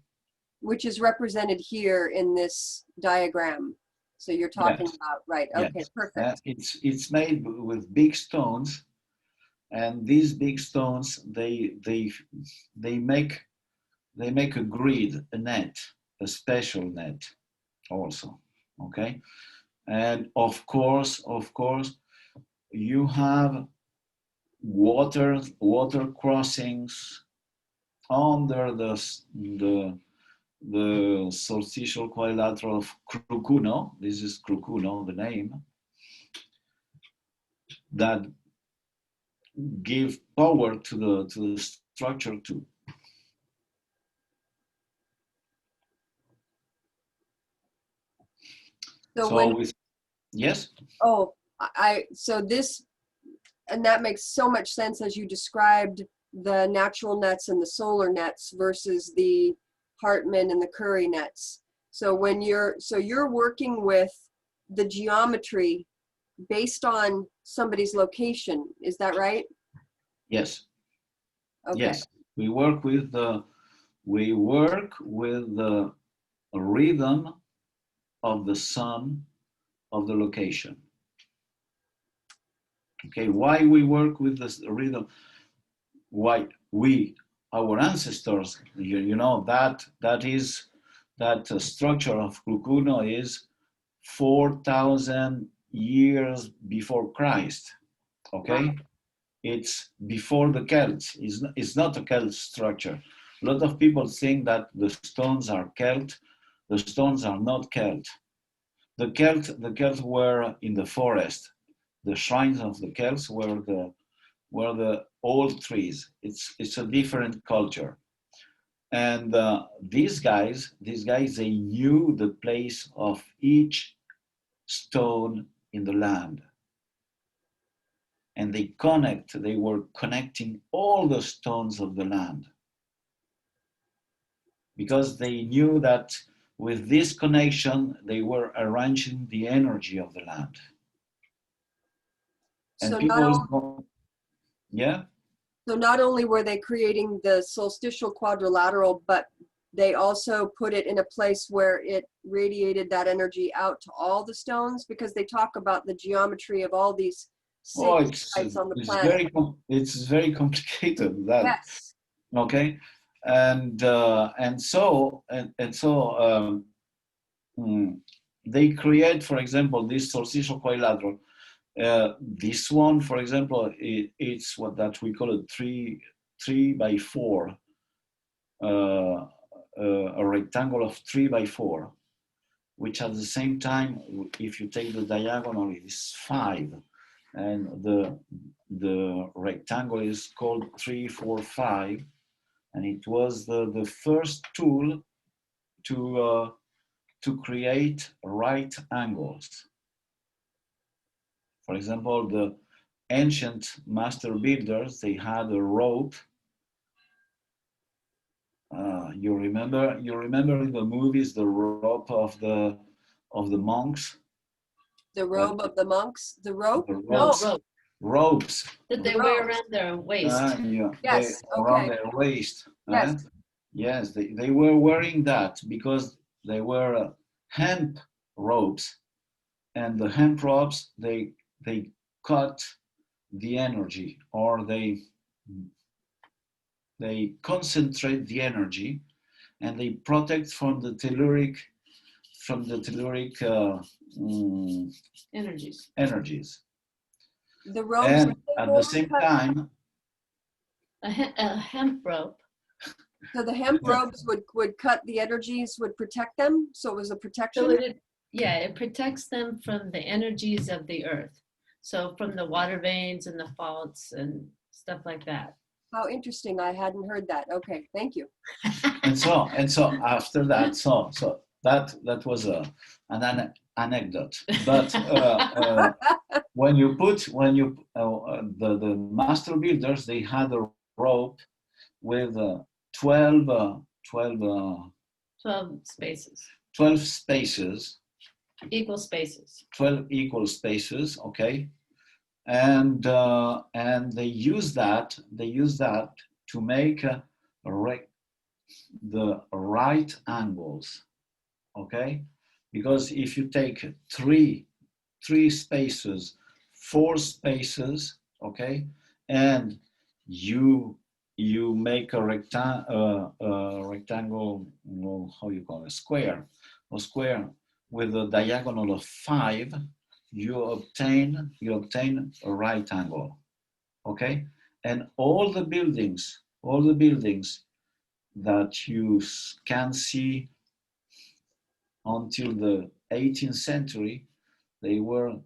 Which is represented here in this diagram. So you're talking Yes. about, right? Okay, Yes, perfect. it's made with big stones, and these big stones they make a grid, a net, a special net also. Okay, and of course, you have water crossings under the solstitial quadrilateral of Krukuno. This is Krukuno, the name that give power to the structure too. So So with yes, so this, and that makes so much sense as you described the natural nets and the solar nets versus the Hartmann and the Curry nets. So when you're working with the geometry based on somebody's location, is that right? yes, Okay. yes. We work with the rhythm of the sun of the location. Okay, why we work with this rhythm? Why we our ancestors, you know, that structure of Kukuno is 4,000 years before Christ. Okay, Wow. it's before the Celts. It's not a Celt structure. A lot of people think that the stones are Celt. The stones are not Celt. The Celts were in the forest. The shrines of the Celts were the old trees. It's a different culture. And these guys, they knew the place of each stone in the land. And they were connecting all the stones of the land. Because they knew that with this connection, they were arranging the energy of the land. And So people, yeah? So not only were they creating the solstitial quadrilateral, but they also put it in a place where it radiated that energy out to all the stones, because they talk about the geometry of all these sacred sites on the planet. It's very complicated. That Yes. okay, and so they create, for example, this solstitial quadrilateral. This one, for example, it's what that we call a 3x4, a rectangle of 3x4, which at the same time, if you take the diagonal, is 5, and the rectangle is called 3, 4, 5, and it was the first tool to create right angles. For example, the ancient master builders, they had a rope. You remember in the movies the rope of the monks. The robe of the monks, the rope? The No, ropes. Ropes. that they wear around their waist. Yeah, Yes, around okay. their waist. Yes. Yes, they were wearing that because they were hemp ropes, and the hemp ropes they cut the energy, or they concentrate the energy, and they protect from the telluric energies. The robes And that they at wore the same cut, time, A hemp rope. so the hemp robes would cut the energies, would protect them, so it was a So protection? it protects them from the energies of the earth. So from the water veins and the faults and stuff like that. How interesting, I hadn't heard that. Okay, thank you. and so after that, so that was an anecdote. But when the master builders, they had a rope with 12 spaces. 12 spaces, Equal spaces. 12 equal spaces, okay, and they use that to make the right angles, okay, because if you take three spaces, 4 spaces, okay, and you make a rectangle, how you call it, square with a diagonal of 5, you obtain a right angle, okay, and all the buildings that you can see until the 18th century, they were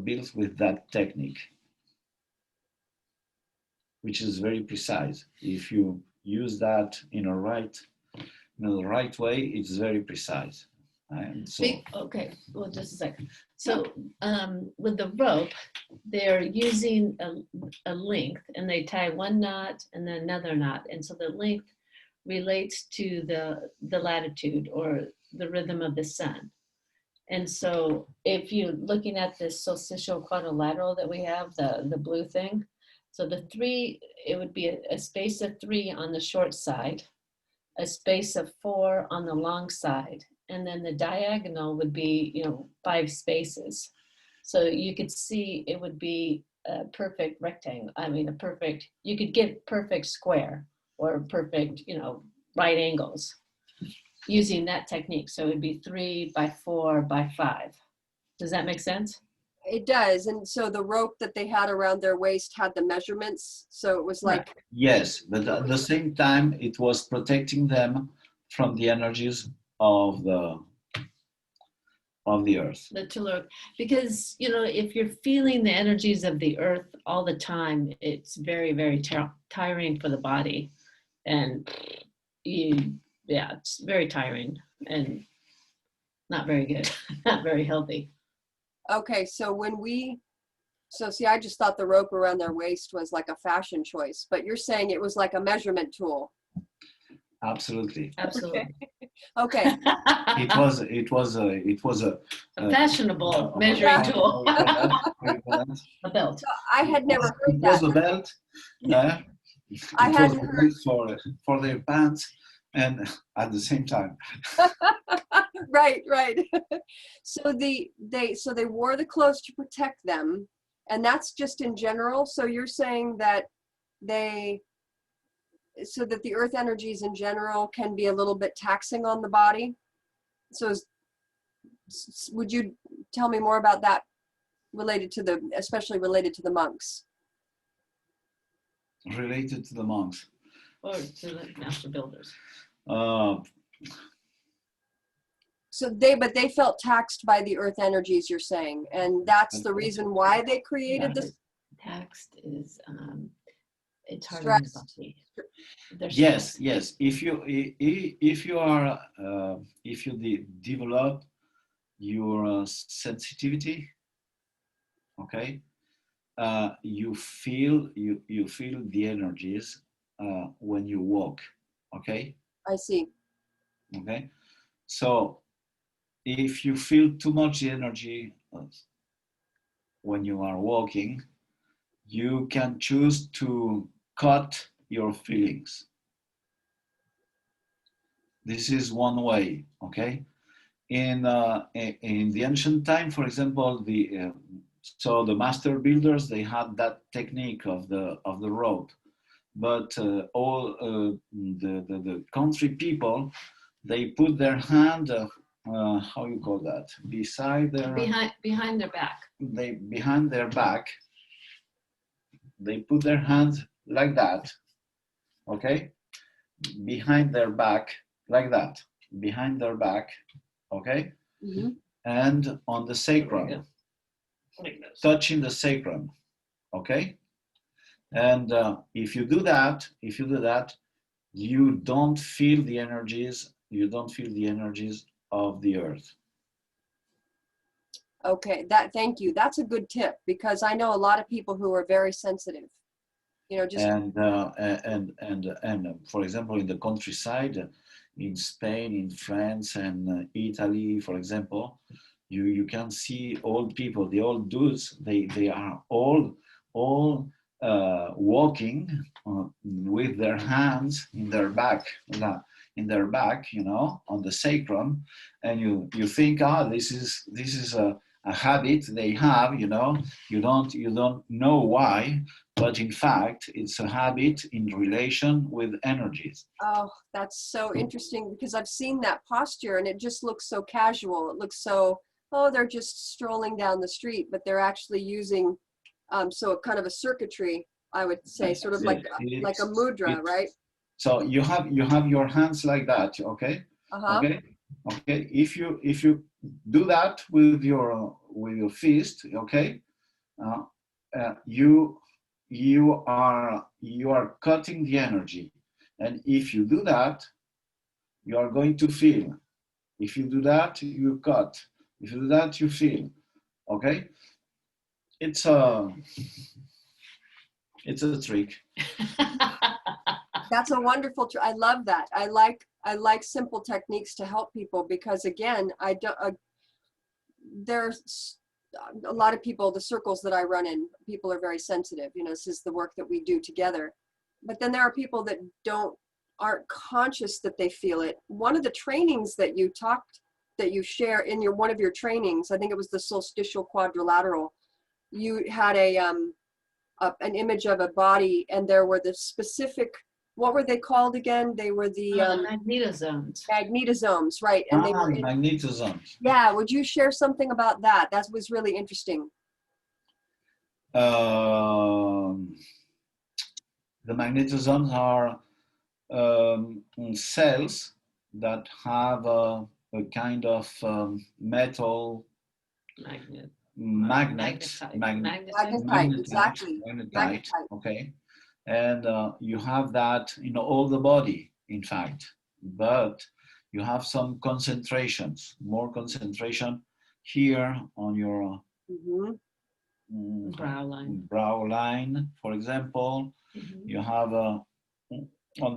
built with that technique, which is very precise. If you use that in the right way, it's very precise. And so, okay, well, just a second. So with the rope, they're using a length, and they tie one knot and then another knot, and so the length relates to the latitude or the rhythm of the sun. And so if you're looking at this solstitial quadrilateral that we have, the blue thing, so the 3, it would be a space of 3 on the short side, a space of 4 on the long side, and then the diagonal would be 5 spaces. So you could see it would be a perfect rectangle. I mean, you could get perfect square or perfect, right angles using that technique. So it'd be 3 by 4 by 5. Does that make sense? It does. And so the rope that they had around their waist had the measurements. So it was like, yes, but at the same time, it was protecting them from the energies of the earth. The Tulur, because if you're feeling the energies of the earth all the time, it's very, very tiring for the body, and it's very tiring and not very good, not very healthy. okay, so see, I just thought the rope around their waist was like a fashion choice, but you're saying it was like a measurement tool. Absolutely. Absolutely. Okay. It was a Fashionable measuring tool. A belt. So I had never heard It was that. a belt. I It hadn't was a heard. belt for their pants, and at the same time. Right. So they wore the clothes to protect them, and that's just in general. So you're saying that so that the earth energies in general can be a little bit taxing on the body. So would you tell me more about that, especially related to the monks? Related to the monks. Or to the master builders. So they felt taxed by the earth energies, you're saying, and that's the reason why they created this. Taxed is it's hard on the body. Yes. If you develop your sensitivity, okay, you feel the energies when you walk, okay. I see. Okay, so if you feel too much energy when you are walking, you can choose to cut your feelings. This is one way, okay? In the ancient time, for example, the master builders, they had that technique of the rope, but all the country people, they put their hand, how you call that, behind their back. Behind their back, they put their hands like that, okay? Behind their back, like that, behind their back, okay? Mm-hmm. And on the sacrum, touching the sacrum, okay? And if you do that, you don't feel the energies. You don't feel the energies of the earth. Okay, thank you. That's a good tip, because I know a lot of people who are very sensitive. And for example, in the countryside, in Spain, in France, and Italy, for example, you can see old people, the old dudes. They are all walking with their hands in their back, on the sacrum, and you think, this is a habit they have, you don't know why, but in fact it's a habit in relation with energies. Oh, that's so interesting, because I've seen that posture and it just looks so casual. It looks so, they're just strolling down the street, but they're actually using so kind of a circuitry, I would say, sort of like a mudra, right? So you have your hands like that, okay? Uh-huh. Okay. If you do that with your fist, okay, you are cutting the energy, and if you do that, you are going to feel. If you do that, you cut. If you do that, you feel. Okay, it's a trick. That's a wonderful trick. I love that. I like simple techniques to help people, because again, there's a lot of people, the circles that I run in, people are very sensitive. This is the work that we do together. But then there are people that aren't conscious that they feel it. One of the trainings that you share in one of your trainings, I think it was the Solsticial Quadralateral, you had an image of a body, and there were the specific what were they called again? They were the magnetosomes. magnetosomes, right? And they were the magnetosomes. yeah, would you share something about that? That was really interesting. The magnetosomes are cells that have a kind of metal Magnetite, exactly. magnetite, okay, and you have that in all the body, in fact, but you have some concentrations, more concentration here on your brow line, for example. You have on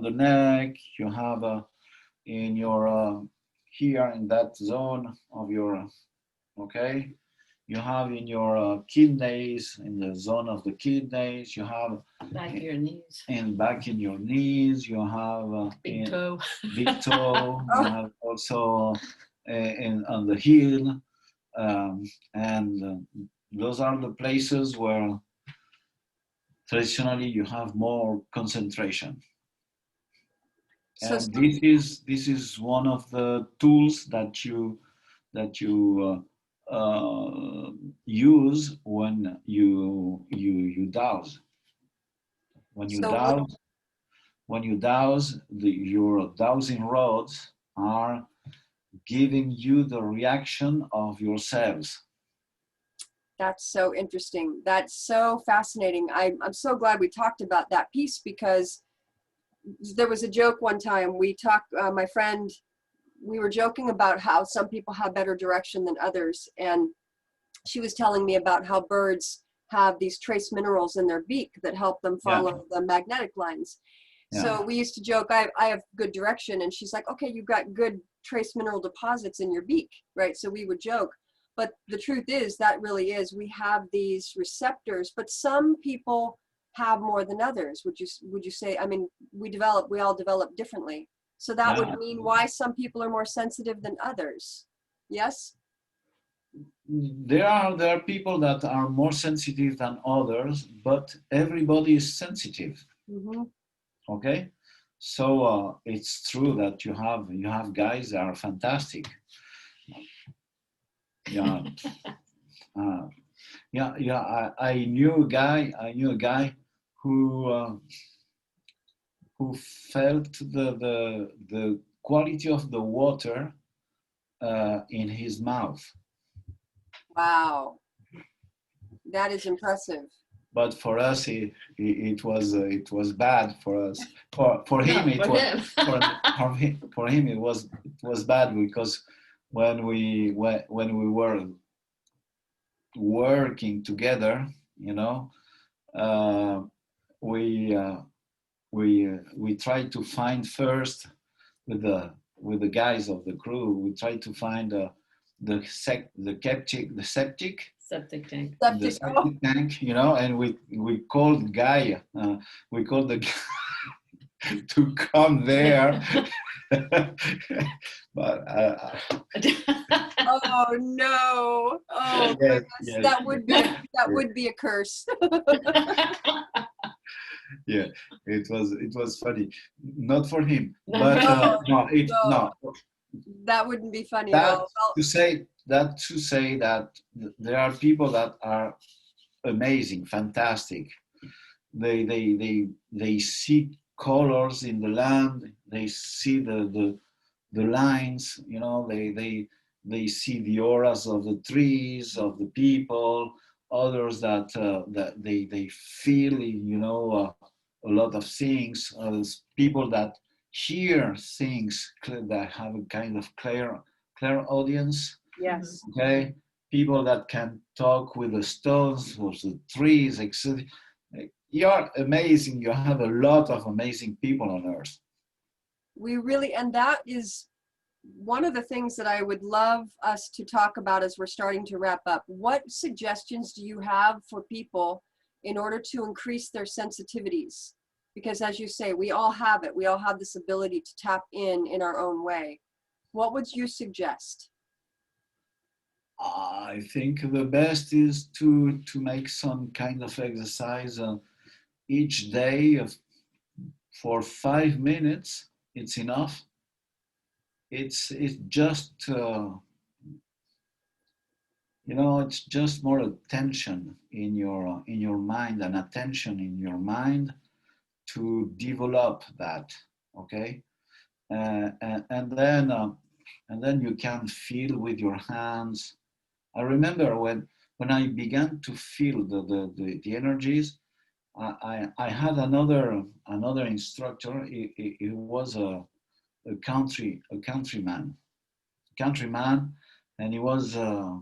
the neck, you have in your here in that zone of your, okay, you have in your kidneys, in the zone of the kidneys, you have back your knees, and back in your knees, you have big toe, big toe. You have also on the heel, and those are the places where traditionally you have more concentration. So, And this is one of the tools that you use when you dowse. When you dowse, your dowsing rods are giving you the reaction of your cells. that's so interesting. That's so fascinating. I'm so glad we talked about that piece, because there was a joke one time. We talked, my friend, we were joking about how some people have better direction than others. And she was telling me about how birds have these trace minerals in their beak that help them follow the magnetic lines. So we used to joke, I have good direction. And she's like, okay, you've got good trace mineral deposits in your beak, right? So we would joke. But the truth is that really is, we have these receptors, but some people have more than others. Would you say? I mean, we all develop differently. So that would mean why some people are more sensitive than others. Yes? There are people that are more sensitive than others, but everybody is sensitive. Okay, so it's true that you have guys that are fantastic. I knew a guy who felt the quality of the water in his mouth. Wow, that is impressive. But for us, it was bad for us. For him, it was bad, because when we were working together, you know, we tried to find first with the guys of the crew. We tried to find the septic tank, you know, and we called guy, we called the guy to come there. But oh no! Oh goodness, yes. That would be a curse. Yeah, it was funny, not for him, but no. That wouldn't be funny at all. To say that there are people that are amazing, fantastic. They see colors in the land. They see the lines. You know, they see the auras of the trees, of the people. Others that they feel, you know, a lot of things. People that hear things, that have a kind of clear audience. Yes. Okay. People that can talk with the stones or the trees, etc. You're amazing. You have a lot of amazing people on earth. We really, and that is one of the things that I would love us to talk about as we're starting to wrap up. What suggestions do you have for people in order to increase their sensitivities? Because as you say, we all have it. We all have this ability to tap in our own way. What would you suggest? I think the best is to make some kind of exercise each day of for 5 minutes, it's enough. It's just it's just more attention in your mind, and attention in your mind to develop that. Okay, and then you can feel with your hands. I remember when I began to feel the energies. I had another instructor. He was a countryman, and he was a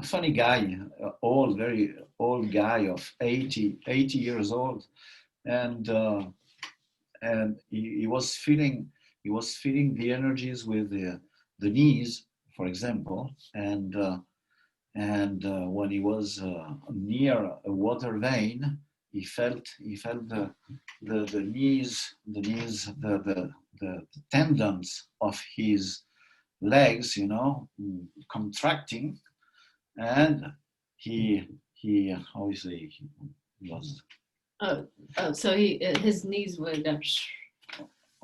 funny guy, very old guy of 80 years old, and he was feeling the energies with the knees, for example, and when he was near a water vein, he felt the knees, the tendons of his legs, contracting, and he obviously he was. So his knees would.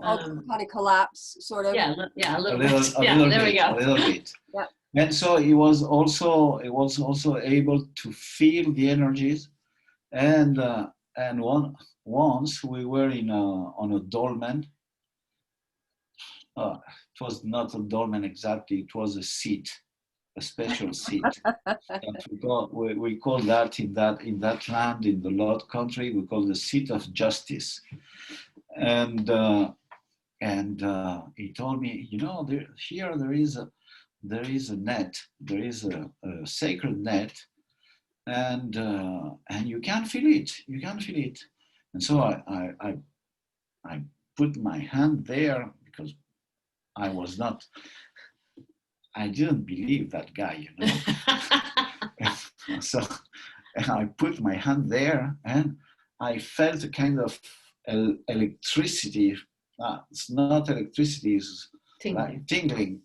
Kind of collapse, sort of. Yeah, a little bit. A little bit. Yeah. And so he was also able to feel the energies, and once we were on a dolmen. It was not a dolmen exactly; it was a seat, a special seat. we call that in that land, in the Lord country, we call the seat of justice, and he told me, there is a net, there is a sacred net, and you can feel it, and so I put my hand there because I didn't believe that guy, so I put my hand there, and I felt a kind of electricity. It's not electricity, it's like tingling,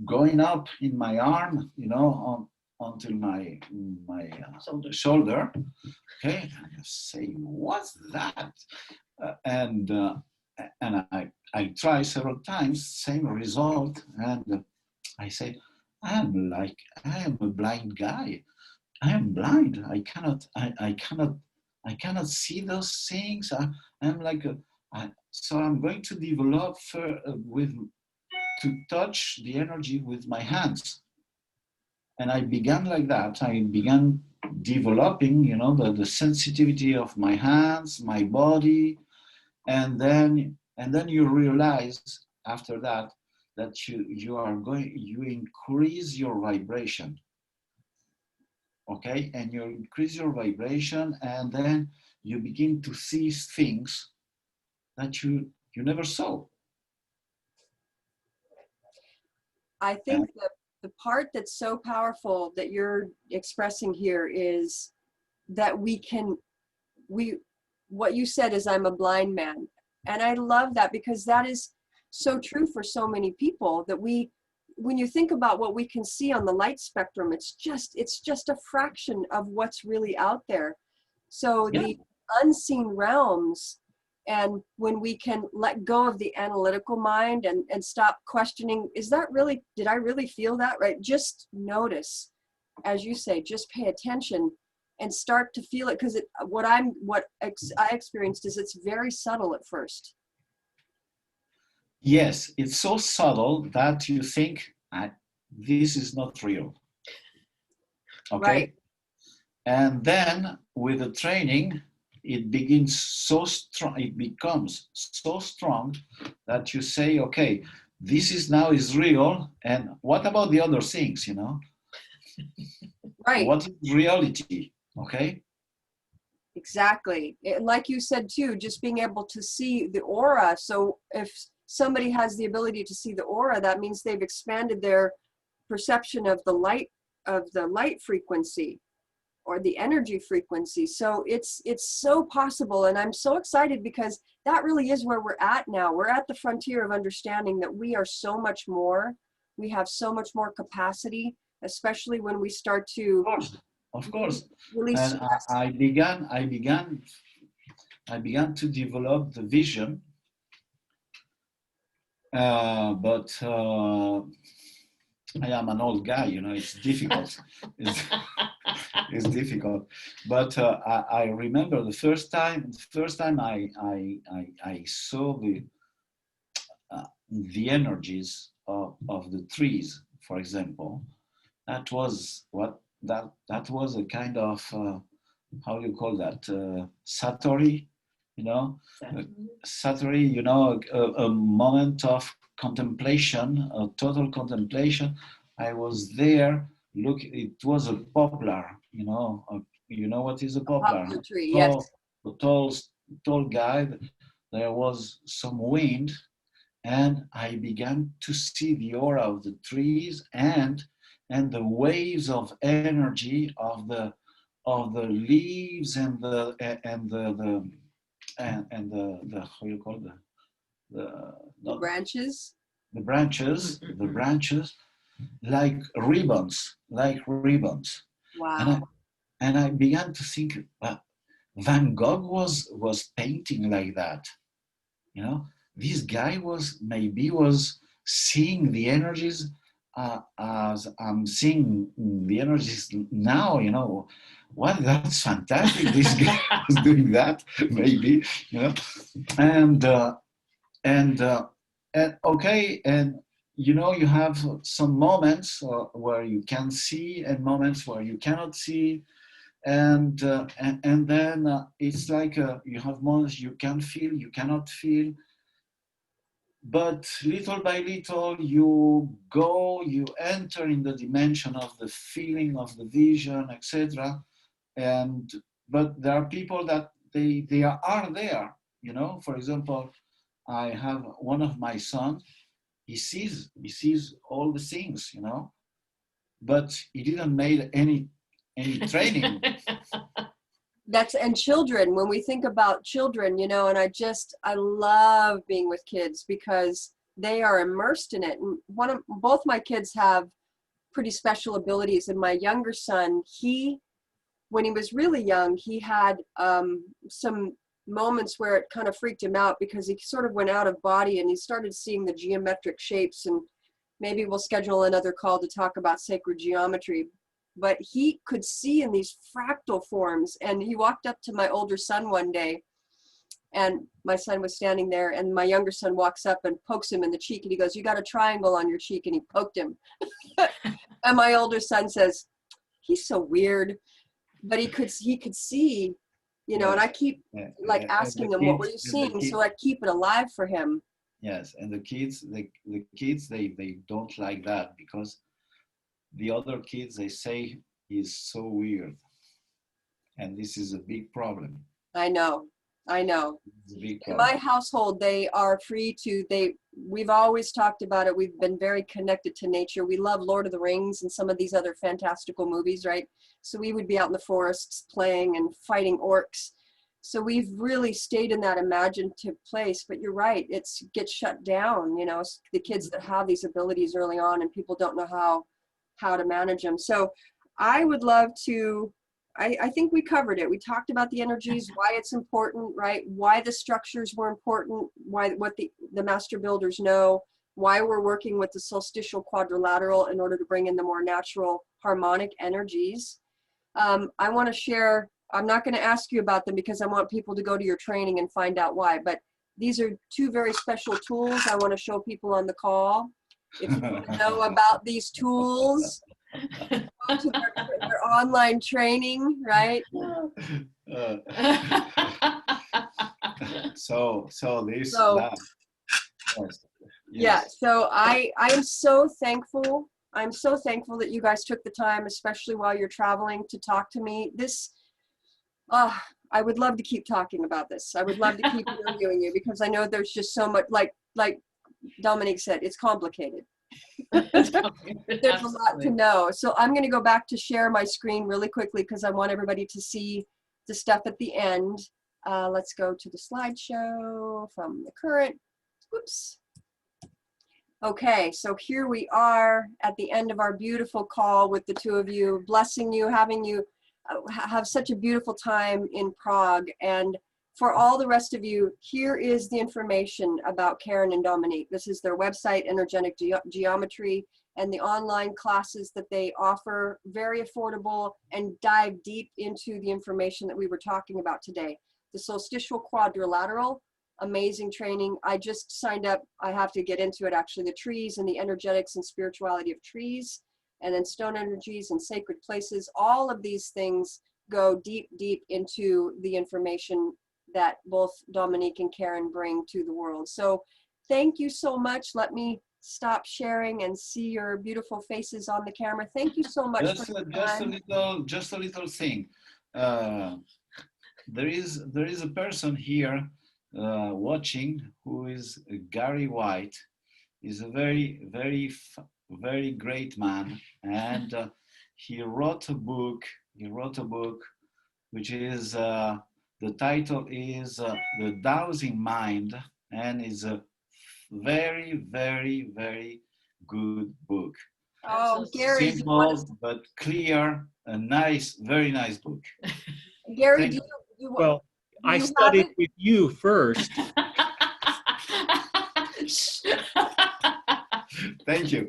going up in my arm, until my shoulder. Okay, and I say, what's that? And I try several times, same result, and I say, I am a blind guy. I am blind. I cannot see those things. I'm like so I'm going to develop to touch the energy with my hands. And I began like that. I began developing, the sensitivity of my hands, my body, and then you realize after that you increase your vibration. Okay, and you increase your vibration, and then you begin to see things that you never saw. I think that the part that's so powerful that you're expressing here is that what you said is, I'm a blind man. And I love that, because that is so true for so many people, that when you think about what we can see on the light spectrum, it's just a fraction of what's really out there. So the unseen realms, and when we can let go of the analytical mind and stop questioning, did I really feel that? Right? Just notice, as you say, just pay attention and start to feel it. Because what I experienced is it's very subtle at first. Yes, it's so subtle that you think, this is not real. Okay. Right. And then with the training, it becomes so strong that you say, okay, this is real, and what about the other things, Right. What is reality? Okay. Exactly. Like you said too, just being able to see the aura. So if somebody has the ability to see the aura, that means they've expanded their perception of the light frequency, or the energy frequency. So it's so possible. And I'm so excited, because that really is where we're at now. We're at the frontier of understanding that we are so much more. We have so much more capacity, especially when we start to of course. Release And stress. I began to develop the vision, but I am an old guy, you know, it's difficult. It's difficult. But I remember the first time I saw the energies of the trees, for example. That was that was a kind of how do you call that, satori, you know, satori, you know, a moment of contemplation, a total contemplation. I was there. Look, it was a poplar, you know. You know what is a poplar? Poplar tree, yes. A tall guy. There was some wind, and I began to see the aura of the trees and the waves of energy of the leaves and the how you call The branches. the branches, like ribbons, Wow. And I began to think, Van Gogh was painting like that, you know. This guy was seeing the energies as I'm seeing the energies now, you know. What, that's fantastic. This guy was doing that, maybe, you know. And okay, and you know, you have some moments where you can see and moments where you cannot see, and then it's like you have moments you can feel, you cannot feel, but little by little you enter in the dimension of the feeling, of the vision, etc. And but there are people that they are there, you know. For example, I have one of my sons. He sees all the things, you know, but he didn't made any training. And children, when we think about children, you know, and I love being with kids because they are immersed in it. And both my kids have pretty special abilities. And my younger son, when he was really young, he had some moments where it kind of freaked him out because he sort of went out of body and he started seeing the geometric shapes. And maybe we'll schedule another call to talk about sacred geometry. But he could see in these fractal forms. And he walked up to my older son one day, and my son was standing there, and my younger son walks up and pokes him in the cheek, and he goes, "You got a triangle on your cheek," and he poked him. And my older son says, "He's so weird," but he could see, you know. Yes. And I keep like asking him, "What were you seeing?" So I keep it alive for him. Yes, and the kids they don't like that because the other kids, they say he's so weird, and this is a big problem. I know. It's a big problem. In my household, they are free to, we've always talked about it. We've been very connected to nature. We love Lord of the Rings and some of these other fantastical movies, right? So we would be out in the forests playing and fighting orcs. So we've really stayed in that imaginative place, but you're right, it gets shut down, you know, the kids that have these abilities early on and people don't know how to manage them. So I would love to, I think we covered it. We talked about the energies, why it's important, right? Why the structures were important, what the master builders know, why we're working with the Solsticial Quadralateral in order to bring in the more natural harmonic energies. I want to share, I'm not going to ask you about them because I want people to go to your training and find out why, but these are two very special tools I want to show people on the call. If you want to know about these tools, go to their online training, right? So this, that. Yes. Yeah, so I'm so thankful. I'm so thankful that you guys took the time, especially while you're traveling, to talk to me. I would love to keep talking about this. I would love to keep interviewing you because I know there's just so much, like Dominique said, it's complicated. There's a lot to know. So I'm going to go back to share my screen really quickly because I want everybody to see the stuff at the end. Let's go to the slideshow from the current. Oops. Okay, so here we are at the end of our beautiful call with the two of you, blessing you, having you have such a beautiful time in Prague. And for all the rest of you, here is the information about Karen and Dominique. This is their website, Energetic Geometry, and the online classes that they offer, very affordable, and dive deep into the information that we were talking about today. The Solsticial Quadralateral, amazing training. I just signed up. I have to get into it actually. The trees and the energetics and spirituality of trees, and then stone energies and sacred places. All of these things go deep, deep into the information that both Dominique and Karen bring to the world. So thank you so much. Let me stop sharing and see your beautiful faces on the camera. Thank you so much. Just a little thing. There is a person here watching who is Gary White. He's a very great man, and he wrote a book. Which is the title is The Dowsing Mind, and is a very good book. Oh, Gary, simple but clear, a nice, very nice book. Gary, well, I studied with you first. Thank you.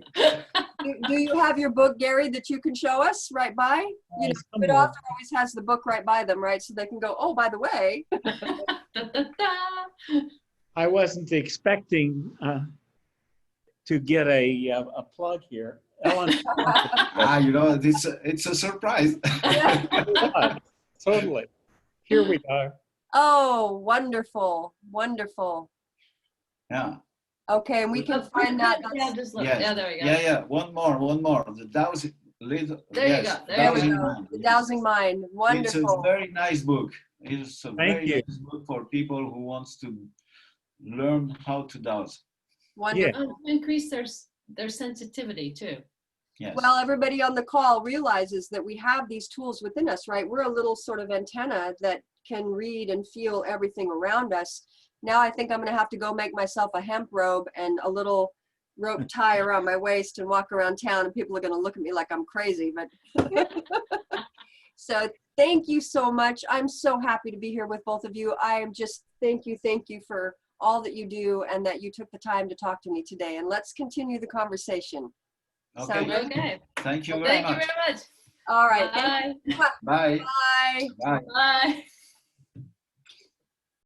Do you have your book, Gary, that you can show us right by? You know, good author always has the book right by them, right? So they can go, oh, by the way. I wasn't expecting to get a plug here. Ellen. You know, it's a surprise. Yeah. Totally. Here we are. Oh, wonderful, wonderful. Yeah. Okay, and we can find that. Yeah, just look. Yes. Yeah, there we go. Yeah. One more. The dowsing. Little. There yes, you go. There we Dowsing go. Mind. The Dowsing Mind. Wonderful. It's a very nice book. It's a Thank you. nice book for people who wants to learn how to dowse. Wonderful. Increase their sensitivity too. Yes. Well, everybody on the call realizes that we have these tools within us, right? We're a little sort of antenna that can read and feel everything around us. Now I think I'm going to have to go make myself a hemp robe and a little rope tie around my waist and walk around town, and people are going to look at me like I'm crazy. But so thank you so much. I'm so happy to be here with both of you. I am just thank you for all that you do and that you took the time to talk to me today. And let's continue the conversation. Okay. Sound good? Okay. Thank you very Thank much. you very much. All right. Bye. Bye. Bye. Bye. Bye.